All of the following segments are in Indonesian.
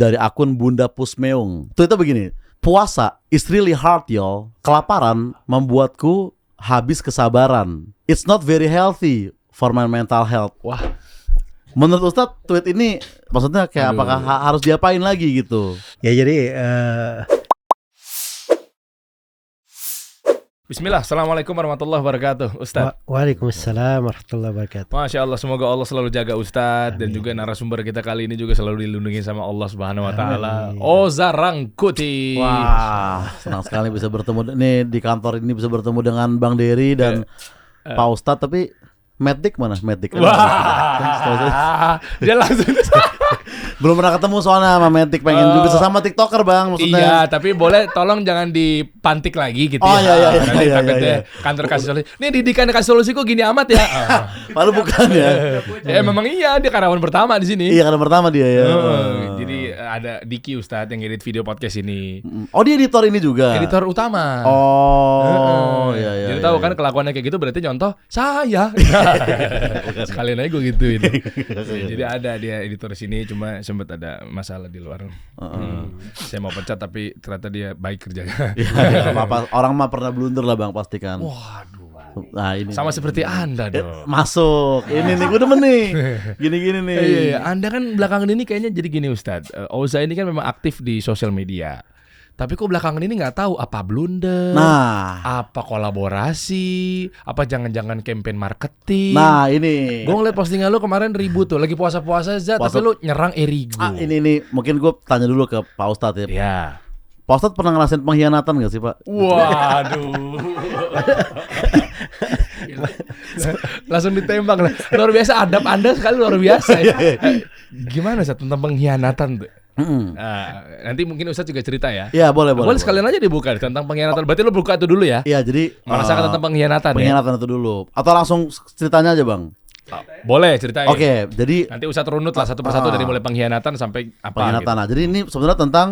dari akun Bunda Pusmeung. Tweetnya begini, puasa is really hard y'all. Kelaparan membuatku habis kesabaran. It's not very healthy for my mental health. Wah. Menurut Ustadz, tweet ini maksudnya kayak apakah harus diapain lagi gitu? Ya jadi Bismillah, Assalamualaikum warahmatullahi wabarakatuh, Ustadz. Waalaikumsalam warahmatullahi wabarakatuh. Masya Allah, semoga Allah selalu jaga Ustadz. Dan juga narasumber kita kali ini juga selalu dilindungi sama Allah Subhanahu Wa Taala. Oza Rangkuti. Wah, senang sekali bisa bertemu nih di kantor ini, bisa bertemu dengan Bang Dery dan Pak Ustadz. Tapi Matic mana? Matic. Wah, dia langsung belum pernah ketemu soalnya sama Matic, pengen juga sesama TikToker Bang maksudnya. Iya, tapi boleh tolong jangan dipantik lagi gitu Oh, ya. Nanti iya. takutnya kantor kasih solusi. Nih didikan kasih solusi kok gini amat ya. Malu bukan ya? Ya memang iya, dia karyawan pertama di sini. Iya, karena pertama dia ya. Jadi ada Diki Ustadz yang edit video podcast ini. Oh, dia editor ini juga. Editor utama. Oh, iya. Jadi tahu kan kelakuannya kayak gitu berarti contoh saya. Sekalian aja gue gituin. Jadi ada dia editor sini, cuma sempat ada masalah di luar. Saya mau pecat tapi ternyata dia baik kerjanya. Iya, apa orang mah pernah blunder lah Bang, pastikan. Waduh. Nah, ini Sama seperti Anda dong. masuk. Ini nih gue demen nih. Gini-gini nih. Iya, Anda kan belakangan ini kayaknya jadi gini Ustadz. Oza ini kan memang aktif di sosial media. Tapi kok belakangan ini nggak tahu apa blunder, apa kolaborasi, apa jangan-jangan campaign marketing. Nah, ini. Gue ngeliat postingan lu kemarin ribut tuh, lagi puasa-puasa Zat, tapi lu nyerang Erigo. Ini nih, mungkin gue tanya dulu ke Pak Ustadz ya. Ya. Pak Ustadz pernah ngerasain pengkhianatan gak sih Pak? Waduh. Langsung ditembak lah. Luar biasa, adab Anda sekali luar biasa ya. Gimana Zat tentang pengkhianatan tuh? Nanti mungkin Ustadz juga cerita ya. Iya, boleh. Boleh sekalian aja dibuka tentang pengkhianatan. Berarti lu buka itu dulu ya? Iya, jadi merasakan tentang pengkhianatan ya? Itu dulu. Atau langsung ceritanya aja Bang? Boleh ceritain. Oke, jadi nanti Ustadz runut lah satu persatu dari mulai pengkhianatan sampai apa pengkhianatan. gitu. Nah, jadi ini sebenarnya tentang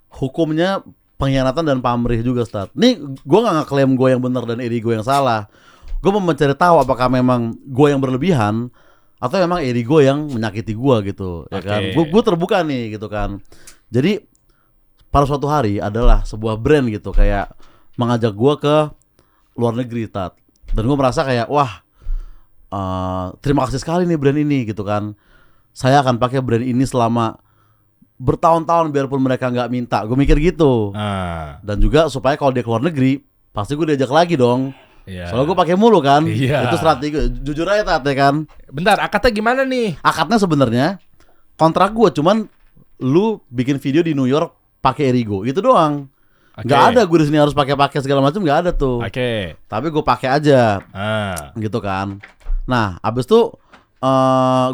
hukumnya pengkhianatan dan pamrih juga, Ustadz. Nih, gue gak ngeklaim gue yang benar dan Erigo yang salah. Gue mau mencari tahu apakah memang gue yang berlebihan atau memang Erigo yang menyakiti gue gitu, ya kan? Gue terbuka nih gitu kan. Jadi pada suatu hari adalah sebuah brand gitu kayak mengajak gue ke luar negeri, Tat. Dan gue merasa kayak wah, terima kasih sekali nih brand ini gitu kan. Saya akan pakai brand ini selama bertahun-tahun biarpun mereka nggak minta. Gue mikir gitu. Dan juga supaya kalau dia ke luar negeri pasti gue diajak lagi dong. Soalnya gue pakai mulu kan. Itu strategi gue. Jujur aja Tat ya kan. Bentar, akadnya gimana nih? Akadnya sebenarnya kontrak gue cuman lu bikin video di New York pakai Erigo itu doang. Nggak ada gue di sini harus pakai segala macam, nggak ada tuh. Tapi gue pakai aja. Gitu kan. Nah, abis itu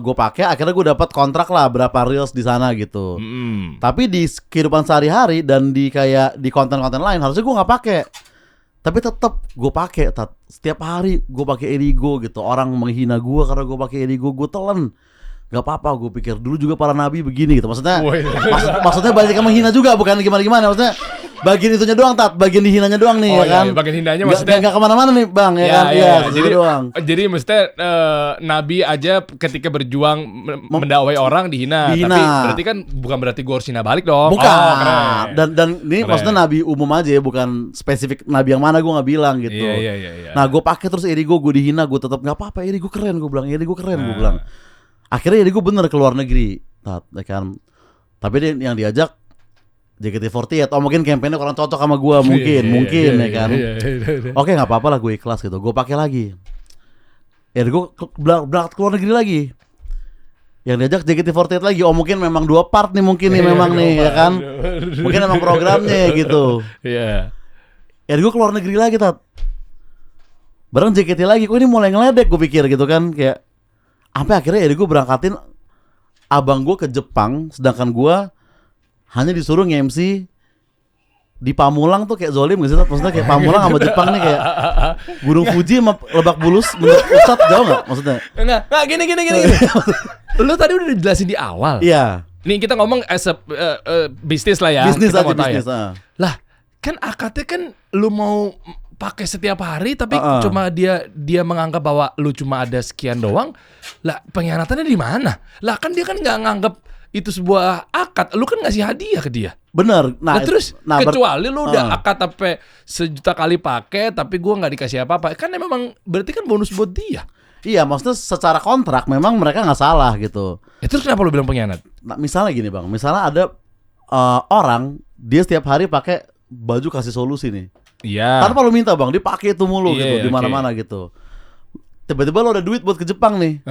gue pakai, akhirnya gue dapat kontrak lah berapa reels di sana gitu. Tapi di kehidupan sehari-hari dan di kayak di konten-konten lain harusnya gue nggak pakai. Tapi tetap gue pakai. Setiap hari gue pakai Erigo gitu. Orang menghina gue karena gue pakai Erigo, gue telan. Gak apa-apa, gue pikir dulu juga para nabi begini gitu. Maksudnya maksudnya banyak yang menghina juga, bukan gimana-gimana. Maksudnya bagian itunya doang, Tat. Bagian dihinanya doang nih, ya kan. Bagian hinanya maksudnya gak kemana-mana nih Bang, ya kan. Jadi doang. Jadi maksudnya nabi aja ketika berjuang mendakwai orang dihina. Tapi berarti kan bukan berarti gue harus hina balik dong. Bukan. Dan ini maksudnya nabi umum aja ya, bukan spesifik nabi yang mana gue gak bilang gitu. Iya. Nah, gue pakai terus Erigo, gue dihina, gue tetap gak apa-apa, Erigo keren, gue bilang. Erigo keren, gue bilang. Akhirnya Erigo bener ke luar negeri, Tat, ya kan. Tapi dia yang diajak JKT48. Oh, mungkin kampanye kurang cocok sama gue, mungkin ya kan. Oke, nggak apa-apa lah, gue ikhlas gitu. Gue pakai lagi. Erigo berangkat ke luar negeri lagi. Yang diajak JKT48 lagi. Oh, mungkin memang 2 part nih, mungkin nih memang nih, ya kan. Mungkin memang programnya gitu. Erigo ke luar negeri lagi, Tat. Bareng JKT lagi. Kok ini mulai ngeledek, gue pikir gitu kan, kayak. Sampai akhirnya Erigo berangkatin abang gue ke Jepang, sedangkan gue hanya disuruh nge-MC di Pamulang tuh kayak zolim gak sih? Maksudnya kayak Pamulang sama Jepang nih kayak Gunung Fuji sama Lebak Bulus, menurut Ustadz jauh gak maksudnya? Enggak, gini. Lu tadi udah dijelasin di awal. Iya. Nih kita ngomong as a bisnis lah ya. Bisnis aja, bisnis. Ya. Lah, kan akadnya kan lu mau pakai setiap hari tapi cuma dia menganggap bahwa lu cuma ada sekian doang. Lah, pengkhianatannya di mana? Lah kan dia kan nggak nganggap itu sebuah akad, lu kan ngasih hadiah ke dia. Bener. Nah, terus kecuali lu udah Ah. akad sampai 1 juta kali pakai tapi gua nggak dikasih apa-apa, kan memang berarti kan bonus buat dia. Iya, maksudnya secara kontrak memang mereka nggak salah gitu. Terus kenapa lu bilang pengkhianat? Nah, misalnya gini bang, misalnya ada orang dia setiap hari pakai baju kasih solusi nih, Iya. tanpa lu minta bang, dia pakai itu mulu Iya, gitu di mana-mana gitu. Tiba-tiba lo ada duit buat ke Jepang nih,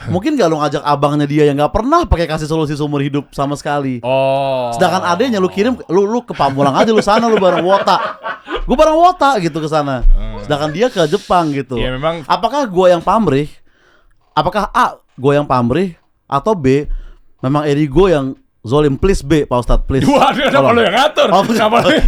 mungkin gak lo ngajak abangnya dia yang gak pernah pakai kasih solusi seumur hidup sama sekali. Oh. Sedangkan adanya lu kirim, lu ke Pamulang aja, lu sana lu bareng Wota, gue bareng Wota gitu ke sana. Sedangkan dia ke Jepang gitu. Ya memang. Apakah gue yang pamrih? Apakah A, gue yang pamrih? Atau B, memang Erigo yang zolim? Please B, Pak Ustadz, please. Waduh, kenapa lu yang ngatur? Oh, Kenapa lu yang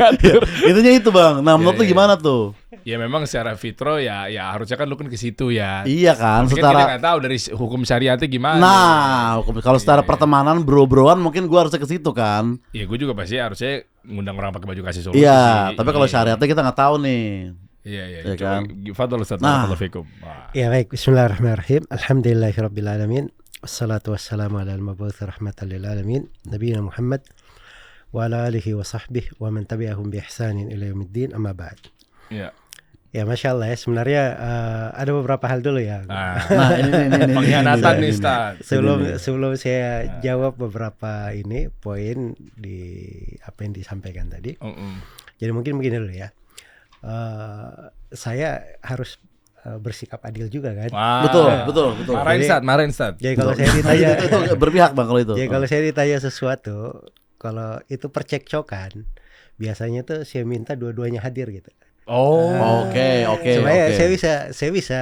ngatur? Intinya itu bang. Nah menurut lu Iya. gimana tuh? Ya memang secara fitro ya harusnya kan lu kan ke situ ya. Iya kan, Tapi kan kita secara nggak tahu dari hukum syariatnya gimana. nah, kalau secara Iya. pertemanan bro-broan mungkin gua harusnya ke situ kan. Ya gue juga pasti harusnya ngundang orang pakai baju kasih solusi. Iya, sih. tapi kalau Iya. syariatnya kita nggak tahu nih. Iya. Ya Coba, kan? Fadhol Ustaz, Nah. barakallahu fikum. Wah. Ya baik, bismillahirrahmanirrahim. Alhamdulillahirabbil alamin. Wassalatu wassalamu ala al-mab'uts rahmatan lil alamin, nabiyina Muhammad wa ala alihi wa sahbihi wa man tabi'ahum bi ihsanin ila yaumiddin, amma ba'd. Iya. Ya Masya Allah ya, sebenarnya ada beberapa hal dulu ya. Nah, ini Pengkhianatan ini. nih, Ustaz. Sebelum saya jawab beberapa ini poin di apa yang disampaikan tadi. Jadi mungkin begini dulu ya. Saya harus bersikap adil juga kan. Wah. Betul. Marahin Ustaz. Jadi kalau saya ditanya itu berpihak bang kalau itu. jadi kalau saya ditanya sesuatu, kalau itu percekcokan, biasanya tuh saya minta dua-duanya hadir gitu. Oh. Oke. Supaya saya bisa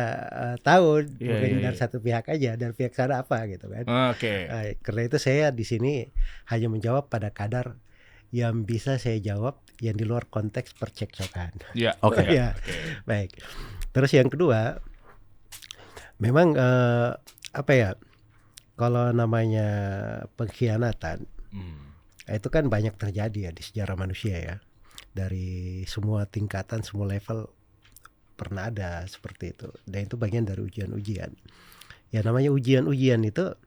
tahu Iya, bukan iya, dari iya. satu pihak aja, dari pihak sana apa gitu kan. Oke. Karena itu saya di sini hanya menjawab pada kadar yang bisa saya jawab yang di luar konteks percekcokan. Iya. Oke. Ya, baik. Terus yang kedua, memang apa ya? Kalau namanya pengkhianatan, itu kan banyak terjadi ya di sejarah manusia ya. Dari semua tingkatan, semua level pernah ada seperti itu. Dan itu bagian dari ujian-ujian. Ya namanya ujian-ujian itu,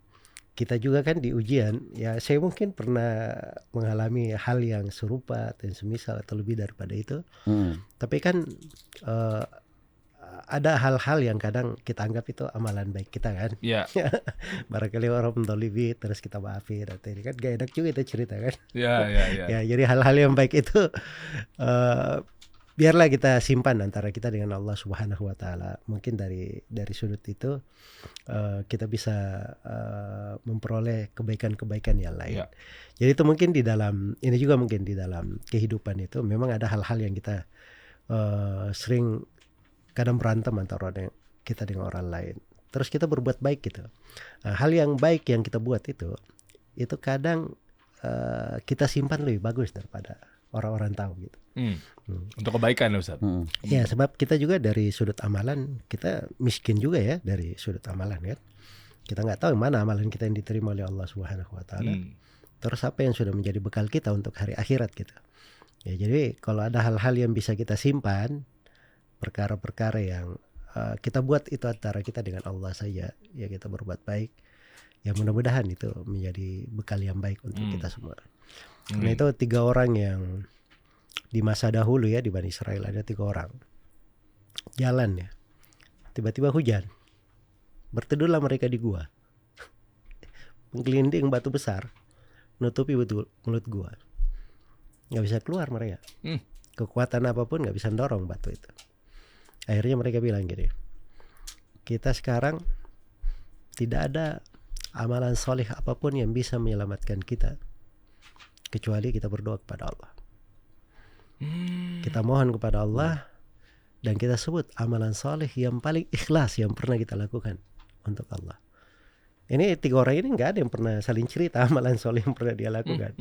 kita juga kan di ujian, ya saya mungkin pernah mengalami hal yang serupa dan semisal atau lebih daripada itu. Tapi kan ada hal-hal yang kadang kita anggap itu amalan baik kita kan. Iya. Barangkali orang mendolimi terus kita maafin, atau ini kan gak enak juga itu cerita kan. Iya. Ya jadi hal-hal yang baik itu biarlah kita simpan antara kita dengan Allah Subhanahu Wa Taala. Mungkin dari sudut itu kita bisa memperoleh kebaikan-kebaikan yang lain. Iya. Jadi itu mungkin di dalam ini juga mungkin di dalam kehidupan itu memang ada hal-hal yang kita sering kadang berantem antara kita dengan orang lain. Terus kita berbuat baik gitu. Nah, hal yang baik yang kita buat itu kadang kita simpan lebih bagus daripada orang-orang tahu gitu. Untuk kebaikan ya, Ustaz. Ya sebab kita juga dari sudut amalan kita miskin juga ya dari sudut amalan kan. Kita nggak tahu mana amalan kita yang diterima oleh Allah Subhanahu Wa Taala. Terus apa yang sudah menjadi bekal kita untuk hari akhirat gitu. Ya jadi kalau ada hal-hal yang bisa kita simpan, perkara-perkara yang kita buat itu antara kita dengan Allah saja, ya kita berbuat baik. Ya mudah-mudahan itu menjadi bekal yang baik untuk kita semua. Karena itu 3 orang yang di masa dahulu ya di Bani Israel ada 3 orang jalan ya, tiba-tiba hujan, berteduhlah mereka di gua, menggelinding batu besar, nutupi betul mulut gua, nggak bisa keluar mereka. Kekuatan apapun nggak bisa dorong batu itu. Akhirnya mereka bilang gini, kita sekarang tidak ada amalan soleh apapun yang bisa menyelamatkan kita kecuali kita berdoa kepada Allah. Kita mohon kepada Allah dan kita sebut amalan soleh yang paling ikhlas yang pernah kita lakukan untuk Allah. Ini 3 orang ini nggak ada yang pernah saling cerita amalan soleh yang pernah dia lakukan.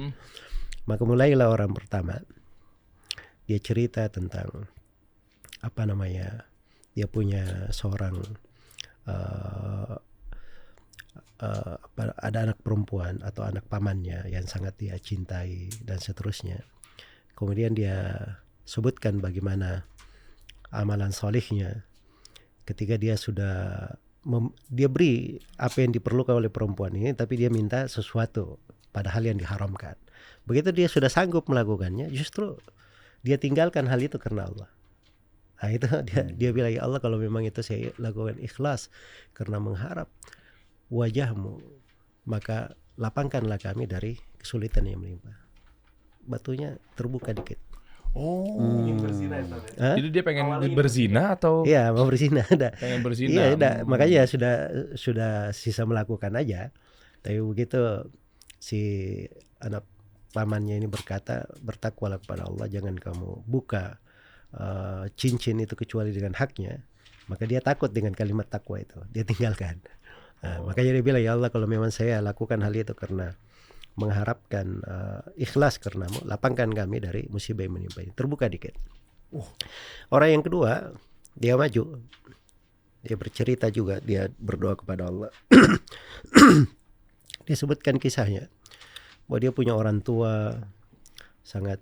Maka mulailah orang pertama, dia cerita tentang apa namanya, dia punya seorang ada anak perempuan atau anak pamannya yang sangat dia cintai dan seterusnya. Kemudian dia sebutkan bagaimana amalan solihnya ketika dia sudah dia beri apa yang diperlukan oleh perempuan ini, tapi dia minta sesuatu padahal yang diharamkan. Begitu dia sudah sanggup melakukannya, justru dia tinggalkan hal itu karena Allah. Nah itu dia bilang, ya Allah, kalau memang itu saya lakukan ikhlas karena mengharap wajahmu, maka lapangkanlah kami dari kesulitan yang menimpa. Batunya terbuka dikit. Jadi dia pengen berzina atau? Iya, mau berzina. Pengen berzina. Iya, makanya sudah sisa melakukan aja. Tapi begitu si anak pamannya ini berkata, bertakwalah kepada Allah, jangan kamu buka cincin itu kecuali dengan haknya. Maka dia takut dengan kalimat takwa itu, dia tinggalkan. Makanya dia bilang, ya Allah, kalau memang saya lakukan hal itu karena mengharapkan ikhlas karenamu, lapangkan kami dari musibah yang menimpa ini. Terbuka dikit. Orang yang kedua, dia maju, dia bercerita juga, dia berdoa kepada Allah. Dia sebutkan kisahnya bahwa dia punya orang tua sangat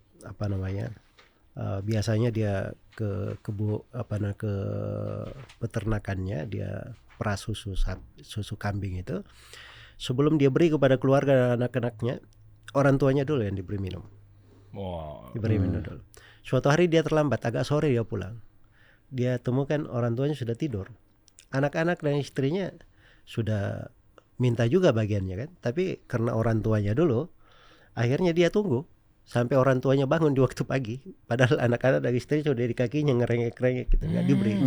biasanya dia ke peternakannya, dia peras susu kambing itu. Sebelum dia beri kepada keluarga dan anak-anaknya, orang tuanya dulu yang diberi minum. Diberi minum dulu. Suatu hari dia terlambat, agak sore dia pulang. Dia temukan orang tuanya sudah tidur. Anak-anak dan istrinya sudah minta juga bagiannya kan, tapi karena orang tuanya dulu, akhirnya dia tunggu sampai orang tuanya bangun di waktu pagi, padahal anak-anak dan istri sudah di kakinya ngerengek-rengek gitu, nggak diberi.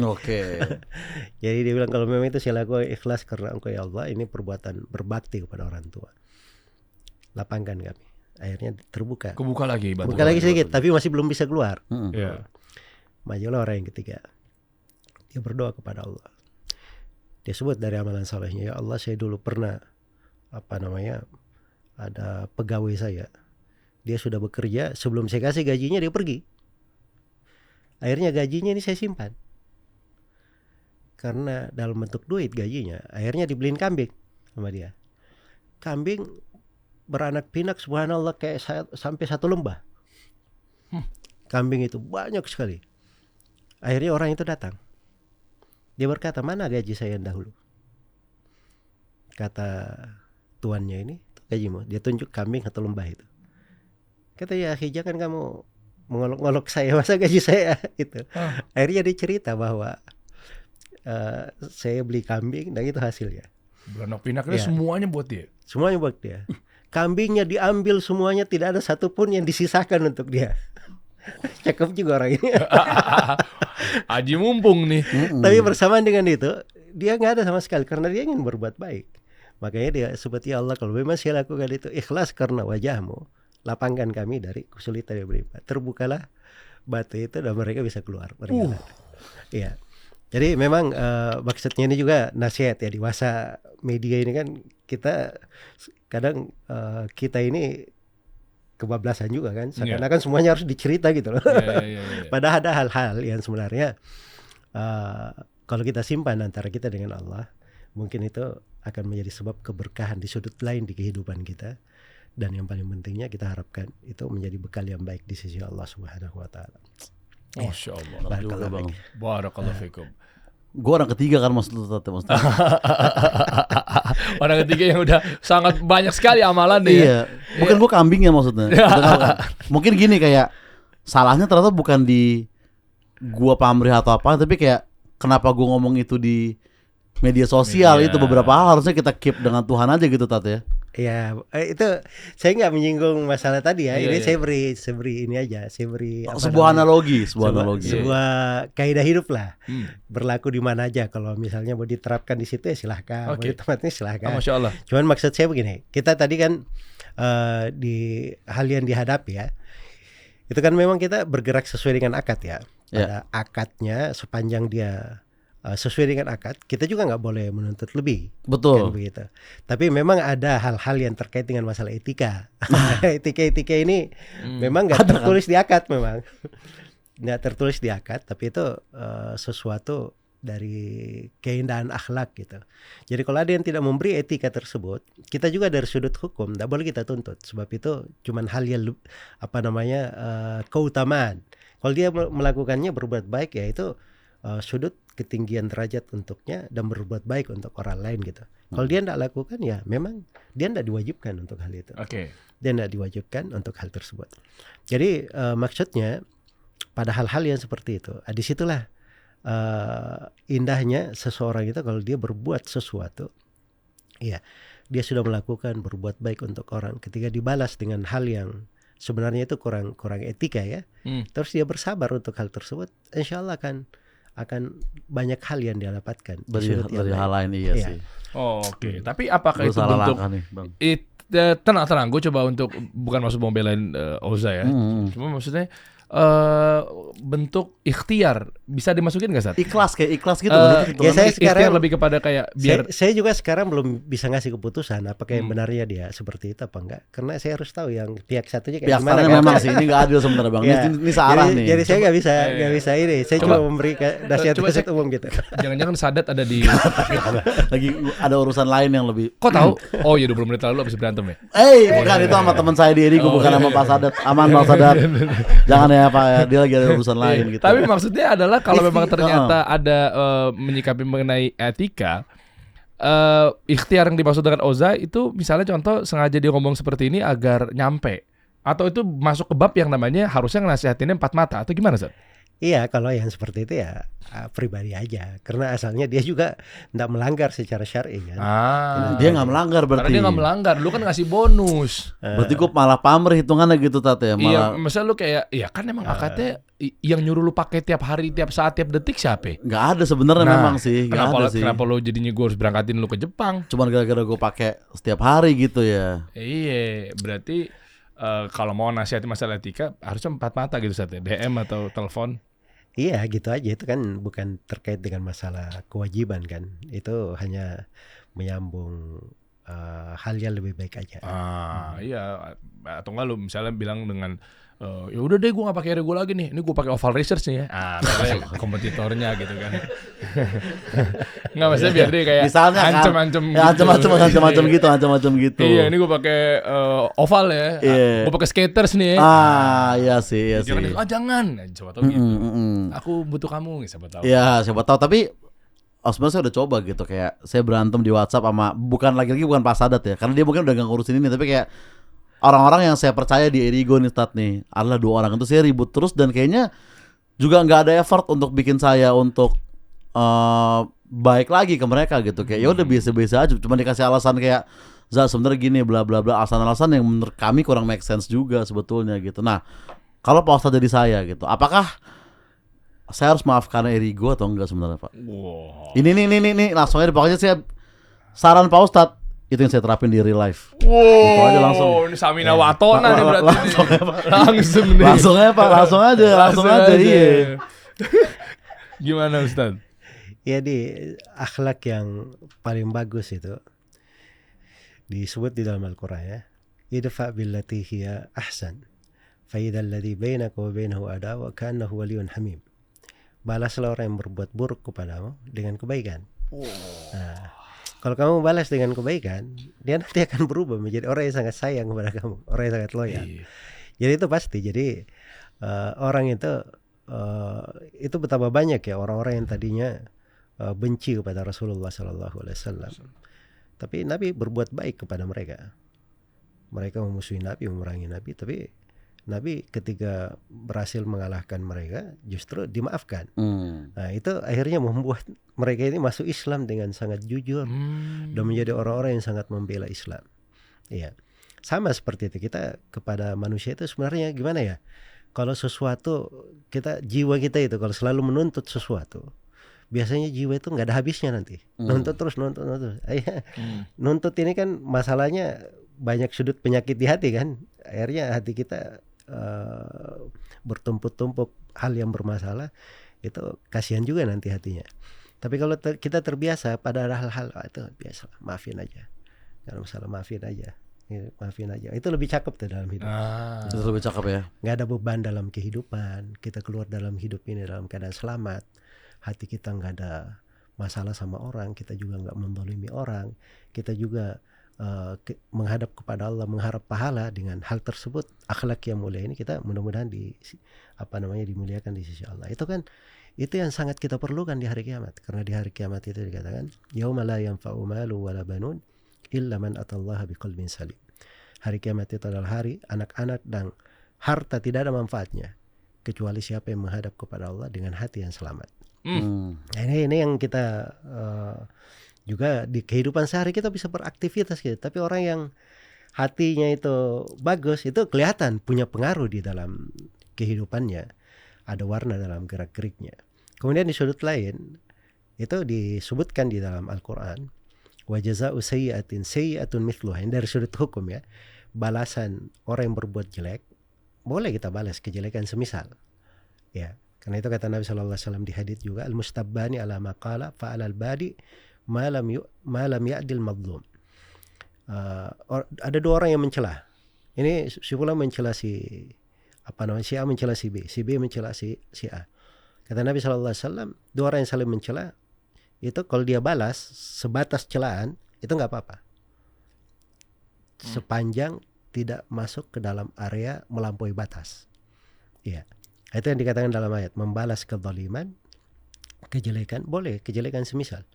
Jadi dia bilang, kalau memang itu saya lakukan ikhlas karena Engkau ya Allah, ini perbuatan berbakti kepada orang tua, lapangkan kami. Akhirnya terbuka. Kebuka lagi batu. Buka lagi sedikit, tapi masih belum bisa keluar. Majulah orang yang ketiga. Dia berdoa kepada Allah. Dia sebut dari amalan salehnya, ya Allah, saya dulu pernah ada pegawai saya. Dia sudah bekerja, sebelum saya kasih gajinya dia pergi. Akhirnya gajinya ini saya simpan. Karena dalam bentuk duit gajinya, akhirnya dibeliin kambing sama dia. Kambing beranak pinak, subhanallah, kayak sampai 1 lembah. Kambing itu banyak sekali. Akhirnya orang itu datang. Dia berkata, mana gaji saya yang dahulu? Kata tuannya ini, gajimu. Dia tunjuk kambing 1 lembah itu. Kata, ya akhi, jangan kamu mengolok-ngolok saya, masa gaji saya itu. Akhirnya dia cerita bahwa saya beli kambing dan itu hasilnya. Beranak pinaknya semuanya buat dia. Semuanya buat dia. Kambingnya diambil semuanya, tidak ada satupun yang disisakan untuk dia. Cakep juga orang ini. Haji mumpung nih. Tapi bersamaan dengan itu, dia nggak ada sama sekali karena dia ingin berbuat baik. Makanya dia seperti, ya Allah, kalau memang saya lakukan itu ikhlas karena wajahmu, lapangkan kami dari kesulitan yang menimpa. Terbukalah batu itu dan mereka bisa keluar. Iya. Jadi memang maksudnya ini juga nasihat ya, di masa media ini kan kita kadang kita ini kebablasan juga kan, seakan-akan semuanya harus dicerita gitu loh. Padahal ada hal-hal yang sebenarnya kalau kita simpan antara kita dengan Allah, mungkin itu akan menjadi sebab keberkahan di sudut lain di kehidupan kita. Dan yang paling pentingnya kita harapkan itu menjadi bekal yang baik di sisi Allah Subhanahu wa taala. Masya Allah. Barakallahu fikum. Gue orang ketiga kan maksudnya. Orang ketiga yang udah sangat banyak sekali amalan deh. Iya. Bukan gue kambing ya maksudnya. Mungkin gini, kayak salahnya ternyata bukan di gua pamrih atau apa, tapi kayak kenapa gue ngomong itu di media sosial. Itu beberapa hal harusnya kita keep dengan Tuhan aja gitu, Tat ya. Ya, itu saya nggak menyinggung masalah tadi ya. Ini saya beri ini aja. Saya beri sebuah analogi. Sebuah kaidah hidup lah. Berlaku di mana aja. Kalau misalnya mau diterapkan di situ ya silahkan. Mau di tempatnya silahkan. Masya Allah. Cuman maksud saya begini. Kita tadi kan di hal yang dihadapi ya. Itu kan memang kita bergerak sesuai dengan akad ya. Pada akadnya sepanjang dia sesuai dengan akad, kita juga nggak boleh menuntut lebih. Betul. Kan begitu. Tapi memang ada hal-hal yang terkait dengan masalah etika. Etika ini memang nggak tertulis di akad, memang nggak tertulis di akad. Tapi itu sesuatu dari keindahan akhlak gitu. Jadi kalau ada yang tidak memberi etika tersebut, kita juga dari sudut hukum nggak boleh kita tuntut. Sebab itu cuman hal yang keutamaan. Kalau dia melakukannya berbuat baik, ya itu sudut ketinggian derajat untuknya dan berbuat baik untuk orang lain gitu. Kalau dia tidak lakukan ya memang dia tidak diwajibkan untuk hal itu. Dia tidak diwajibkan untuk hal tersebut. Jadi maksudnya pada hal-hal yang seperti itu, disitulah indahnya seseorang itu kalau dia berbuat sesuatu, ya dia sudah melakukan berbuat baik untuk orang. Ketika dibalas dengan hal yang sebenarnya itu kurang etika ya, terus dia bersabar untuk hal tersebut, insya Allah akan banyak hal yang dia dapatkan dari hal lain. Iya sih. Oke. Tapi apakah Lu itu salah bentuk langkah nih, Bang. tenang, gue coba untuk bukan maksud mau belain Oza ya, cuma maksudnya bentuk ikhtiar bisa dimasukin nggak, Sat? Ikhlas gitu. Ya saya Ikhtiar sekarang lebih kepada kayak biar saya juga sekarang belum bisa ngasih keputusan apakah yang benarnya dia seperti itu apa enggak, karena saya harus tahu yang pihak satunya kayak pihak gimana sana kan. memang sih ini nggak adil sebenarnya, Bang. Ya, Ini salah nih. jadi saya nggak bisa ini. Saya Coba. cuma memberi nasihat umum gitu. jangan-jangan Sadat ada di Lagi ada urusan lain yang lebih. kok tahu? Oh iya 20 menit lalu habis berantem ya. Bukan itu sama teman saya di Erigo, bukan sama Pak Sadat. Aman Pak Sadat. Jangan ya Pak ya. Dia lagi ada urusan lain gitu. Tapi maksudnya adalah kalau memang ternyata ada menyikapi mengenai etika, ikhtiar yang dimaksud dengan Oza itu misalnya contoh sengaja dia ngomong seperti ini agar nyampe, atau itu masuk ke bab yang namanya harusnya nasihatinnya 4 mata atau gimana, Zat? Iya, kalau yang seperti itu ya pribadi aja, karena asalnya dia juga tidak melanggar secara syar'i kan. Dia nggak melanggar berarti. Karena dia nggak melanggar, lu kan ngasih bonus. Berarti gue malah pamer hitungannya gitu Tat ya. Iya, misalnya lu kayak, iya kan emang akadnya yang nyuruh lu pakai tiap hari, tiap saat, tiap detik siapa? Nggak ada sebenarnya memang sih. Kenapa lu jadinya gue harus berangkatin lu ke Jepang? Cuman gara-gara gue pakai setiap hari gitu ya. Iya, berarti kalau mau nasihatin masalah etika harusnya 4 mata gitu saatnya, DM atau telepon. Iya gitu aja, itu kan bukan terkait dengan masalah kewajiban kan, itu hanya menyambung hal yang lebih baik aja. Iya, atau enggak lu misalnya bilang dengan ya udah deh gue nggak pakai Erigo lagi nih, ini gue pakai Oval Research nih ya, kompetitornya gitu kan. Nggak, maksudnya biar dia kayak misalnya ancam-ancam ancam-ancam gitu. Iya, ini gue pakai Oval ya, gue pakai Skaters nih. Iya sih. Jangan, coba tahu gitu. Aku butuh kamu, siapa tahu. Iya, siapa tahu. Tapi sebenarnya saya udah coba gitu, kayak saya berantem di WhatsApp sama bukan Pak Sadat ya, karena dia mungkin udah gak ngurusin ini, tapi kayak orang-orang yang saya percaya di Erigo nih Stat nih, adalah 2 orang itu saya ribut terus dan kayaknya juga nggak ada effort untuk bikin saya untuk baik lagi ke mereka gitu. Kayak ya udah biasa-biasa aja, cuma dikasih alasan kayak sebenarnya gini bla bla bla, alasan-alasan yang menurut kami kurang make sense juga sebetulnya gitu. Nah, kalau Pak Ustadz jadi saya gitu, apakah saya harus maafkan Erigo atau enggak sebenarnya Pak? Wow. Ini langsung aja, pokoknya saya saran Pak Ustadz itu yang saya terapin di real life. Wow, itu aja langsung. Ini Samina Watona nih berarti. Langsung aja. Iya. Gimana Ustaz? Ya di akhlak yang paling bagus itu disebut di dalam Al-Qur'an ya. Idfa billati hiya ahsan. Fa idzal ladzi bainaka wa bainahu adawa ka'annahu waliyyun hamim. Balaslah orang yang berbuat buruk kepadamu dengan kebaikan. Nah, kalau kamu balas dengan kebaikan, dia nanti akan berubah menjadi orang yang sangat sayang kepada kamu, orang yang sangat loyal. Jadi itu pasti. Jadi orang itu betapa banyak ya orang-orang yang tadinya benci kepada Rasulullah SAW, tapi Nabi berbuat baik kepada mereka. Mereka memusuhi Nabi, memerangi Nabi, tapi Nabi ketika berhasil mengalahkan mereka justru dimaafkan. Nah itu akhirnya membuat mereka ini masuk Islam dengan sangat jujur dan menjadi orang-orang yang sangat membela Islam. Iya, sama seperti itu kita kepada manusia itu sebenarnya gimana ya? Kalau sesuatu jiwa kita itu kalau selalu menuntut sesuatu, biasanya jiwa itu nggak ada habisnya nanti. Nuntut terus. Nuntut ini kan masalahnya banyak sudut penyakit di hati kan. Akhirnya hati kita bertumpuk-tumpuk hal yang bermasalah, itu kasihan juga nanti hatinya. Tapi kalau kita terbiasa pada hal-hal itu biasa, maafin aja, nggak ada masalah, maafin aja, itu lebih cakep tuh dalam hidup. Itu lebih cakep ya. Nggak ada beban dalam kehidupan, kita keluar dalam hidup ini dalam keadaan selamat, hati kita nggak ada masalah sama orang, kita juga nggak menzalimi orang, kita juga menghadap kepada Allah, mengharap pahala dengan hal tersebut. Akhlak yang mulia ini kita mudah-mudahan dimuliakan di sisi Allah. Itu kan Itu yang sangat kita perlukan di hari kiamat. Karena di hari kiamat itu dikatakan, yauma la yanfa'u malu wala banun illa man atallaha biqalbin salim. Hari kiamat itu adalah hari anak-anak dan harta tidak ada manfaatnya kecuali siapa yang menghadap kepada Allah dengan hati yang selamat. Nah, ini yang kita juga di kehidupan sehari kita bisa beraktivitas gitu. Tapi orang yang hatinya itu bagus, itu kelihatan punya pengaruh di dalam kehidupannya. Ada warna dalam gerak-geriknya. Kemudian di sudut lain itu disebutkan di dalam Al-Quran, wa jaza'u sayyi'atin sayyi'atun mithluha. Dari sudut hukum ya, balasan orang yang berbuat jelek boleh kita balas kejelekan semisal. Ya, karena itu kata Nabi SAW di hadits juga, al-mustabbani ala maqala fa'alal badi ma lam ya'dil madlum. Ada dua orang yang mencela. Ini si fulan mencela si si A mencela si B mencela si A. Kata Nabi SAW, dua orang yang saling mencela itu kalau dia balas sebatas celaan itu nggak apa-apa, sepanjang tidak masuk ke dalam area melampaui batas. Iya, itu yang dikatakan dalam ayat, membalas kezaliman, kejelekan boleh, kejelekan semisal.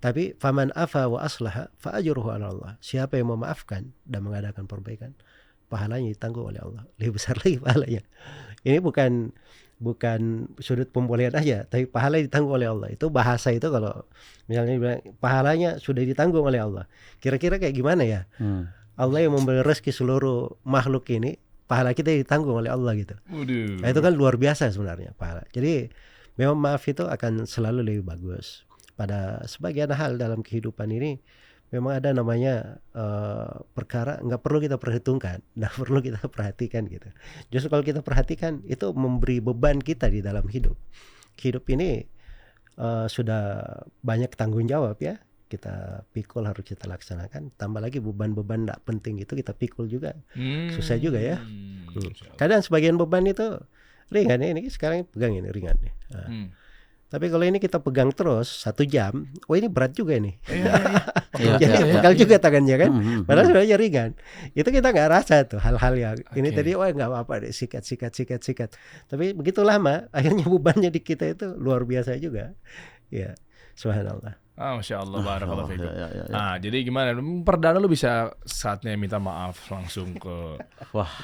Tapi faman afa wa aslaha fa ajruhu 'ala Allah. Siapa yang memaafkan dan mengadakan perbaikan, pahalanya ditanggung oleh Allah. Lebih besar lagi pahalanya. Ini bukan sudut pembolehan aja, tapi pahala ditanggung oleh Allah. Itu bahasa itu kalau misalnya bilang pahalanya sudah ditanggung oleh Allah. Kira-kira kayak gimana ya? Allah yang memberi rezeki seluruh makhluk ini, pahala kita ditanggung oleh Allah gitu. Nah, itu kan luar biasa sebenarnya pahala. Jadi memang maaf itu akan selalu lebih bagus. Pada sebagian hal dalam kehidupan ini memang ada namanya perkara nggak perlu kita perhitungkan, nggak perlu kita perhatikan gitu. Justru kalau kita perhatikan itu memberi beban kita di dalam hidup. Hidup ini sudah banyak tanggung jawab ya. Kita pikul harus kita laksanakan. Tambah lagi beban-beban nggak penting itu kita pikul juga. Susah juga ya. Kadang sebagian beban itu ringan ya. Ini sekarang pegang ini ringan nih. Tapi kalau ini kita pegang terus 1 jam, ini berat juga ini. Jadi pegal juga tangannya kan. Padahal sebenarnya ringan. Itu kita nggak rasa tuh hal-hal yang ini tadi nggak apa-apa deh, sikat. Tapi begitu lama, akhirnya bebannya di kita itu luar biasa juga. Ya, subhanallah. Masya Allah, barakallahu fiikum. Nah, jadi gimana? Perdana lu bisa saatnya minta maaf langsung ke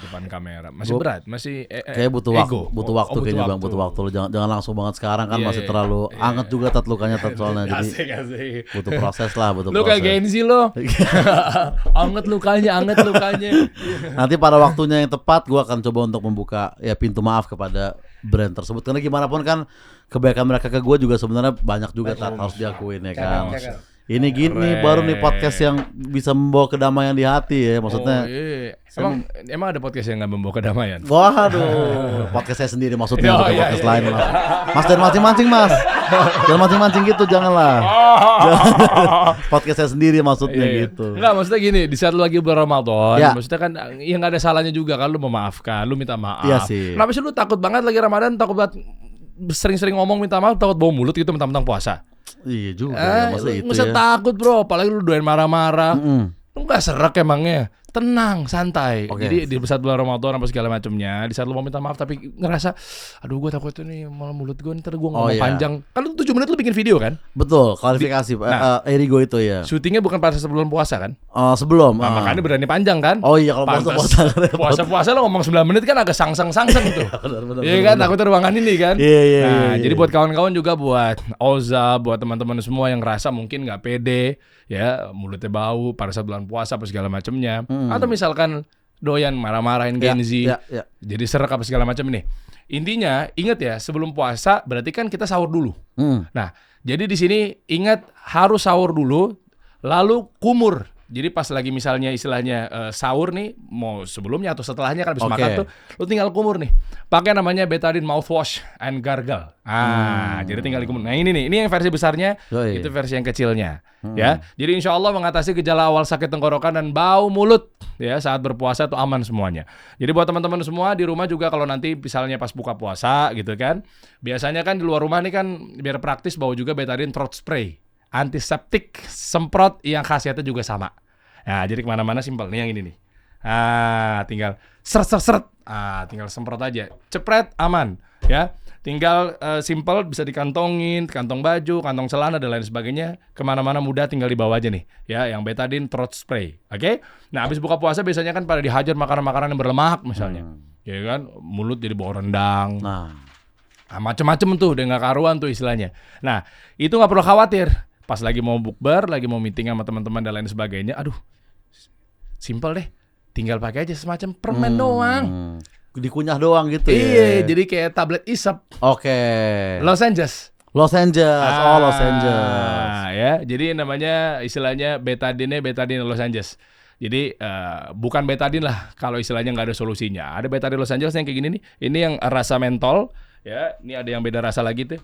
depan kamera. Masih berat, masih kayak butuh waktu kayaknya Bang, butuh waktu. Lu jangan langsung banget sekarang kan, masih terlalu anget juga lukanya soalnya. Jadi butuh proses lah, butuh lu proses. Lu kayak Genzi lo. anget lukanya. Nanti pada waktunya yang tepat gua akan coba untuk membuka ya pintu maaf kepada brand tersebut, karena gimana pun kan kebaikan mereka ke gue juga sebenarnya banyak juga harus diakuin ya kan. Ini gini baru nih podcast yang bisa membawa kedamaian di hati ya, maksudnya. Emang ada podcast yang nggak membawa kedamaian? Waduh, podcast saya sendiri maksudnya, bukan podcast lain mas. Mas jangan mancing-mancing mas, jangan mancing-mancing gitu, janganlah. Podcast saya sendiri maksudnya gitu. Enggak, maksudnya gini, di saat lu lagi bulan Ramadan, maksudnya kan ya nggak ada salahnya juga kan lu memaafkan, lu minta maaf. Iya sih. Kenapa sih lu takut banget lagi Ramadan, takut banget sering-sering ngomong minta maaf, takut bau mulut gitu mentang-mentang puasa? Iya juga ya, masa takut bro, apalagi lu doain marah-marah. Lu gak serak emangnya. Tenang, santai. Jadi di saat bulan Ramadan apa segala macamnya, di saat lu mau minta maaf tapi ngerasa aduh gue takut ini malah mulut gue ntar gue ngomong panjang. Kan lu 7 menit lu bikin video kan? Betul, klarifikasi Erigo itu ya. Syutingnya bukan pas sebelum puasa kan? Sebelum. Makanya berani panjang kan? Oh iya, kalau puasa lu ngomong 9 menit kan agak sangseng itu. Iya kan, takut ruangan ini kan? Iya. Jadi buat kawan-kawan juga, buat Oza, buat teman-teman semua yang ngerasa mungkin nggak pede ya, mulutnya bau pada saat bulan puasa apa segala macamnya. Atau misalkan doyan marah-marahin Genzi, jadi serak apa segala macam ini. Intinya ingat ya, sebelum puasa berarti kan kita sahur dulu. Nah, jadi di sini ingat harus sahur dulu, lalu kumur. Jadi pas lagi misalnya istilahnya sahur nih, mau sebelumnya atau setelahnya kan habis makan tuh, lu tinggal kumur nih. Pakai namanya Betadine mouthwash and gargle. Jadi tinggal dikumur. Nah ini nih, ini yang versi besarnya, itu versi yang kecilnya. Ya, jadi insya Allah mengatasi gejala awal sakit tenggorokan dan bau mulut ya saat berpuasa itu aman semuanya. Jadi buat teman-teman semua di rumah juga, kalau nanti misalnya pas buka puasa gitu kan, biasanya kan di luar rumah nih kan biar praktis bawa juga Betadine throat spray. Antiseptik semprot yang khasiatnya juga sama. Nah, jadi kemana-mana simpel nih yang ini nih. Tinggal seret. Tinggal semprot aja, cepret, aman. Ya. tinggal simple, bisa dikantongin, kantong baju, kantong celana dan lain sebagainya, kemana-mana mudah, tinggal dibawa aja nih, ya, yang betadine throat spray, oke? Nah, habis buka puasa biasanya kan pada dihajar makanan-makanan yang berlemak misalnya, ya kan, mulut jadi bau rendang, Nah, macem-macem tuh, udah nggak karuan tuh istilahnya. Nah, itu nggak perlu khawatir, pas lagi mau bukber, lagi mau meeting sama teman-teman dan lain sebagainya, aduh, simple deh, tinggal pakai aja semacam permen doang. dikunyah doang gitu ya. Iya, jadi kayak tablet isep. Oke. Los Angeles. Los Angeles. Ya, jadi namanya istilahnya betadine Los Angeles. Jadi bukan betadine lah kalau istilahnya nggak ada solusinya. Ada betadine Los Angeles yang kayak gini nih. Ini yang rasa mentol, ya. Ini ada yang beda rasa lagi tuh.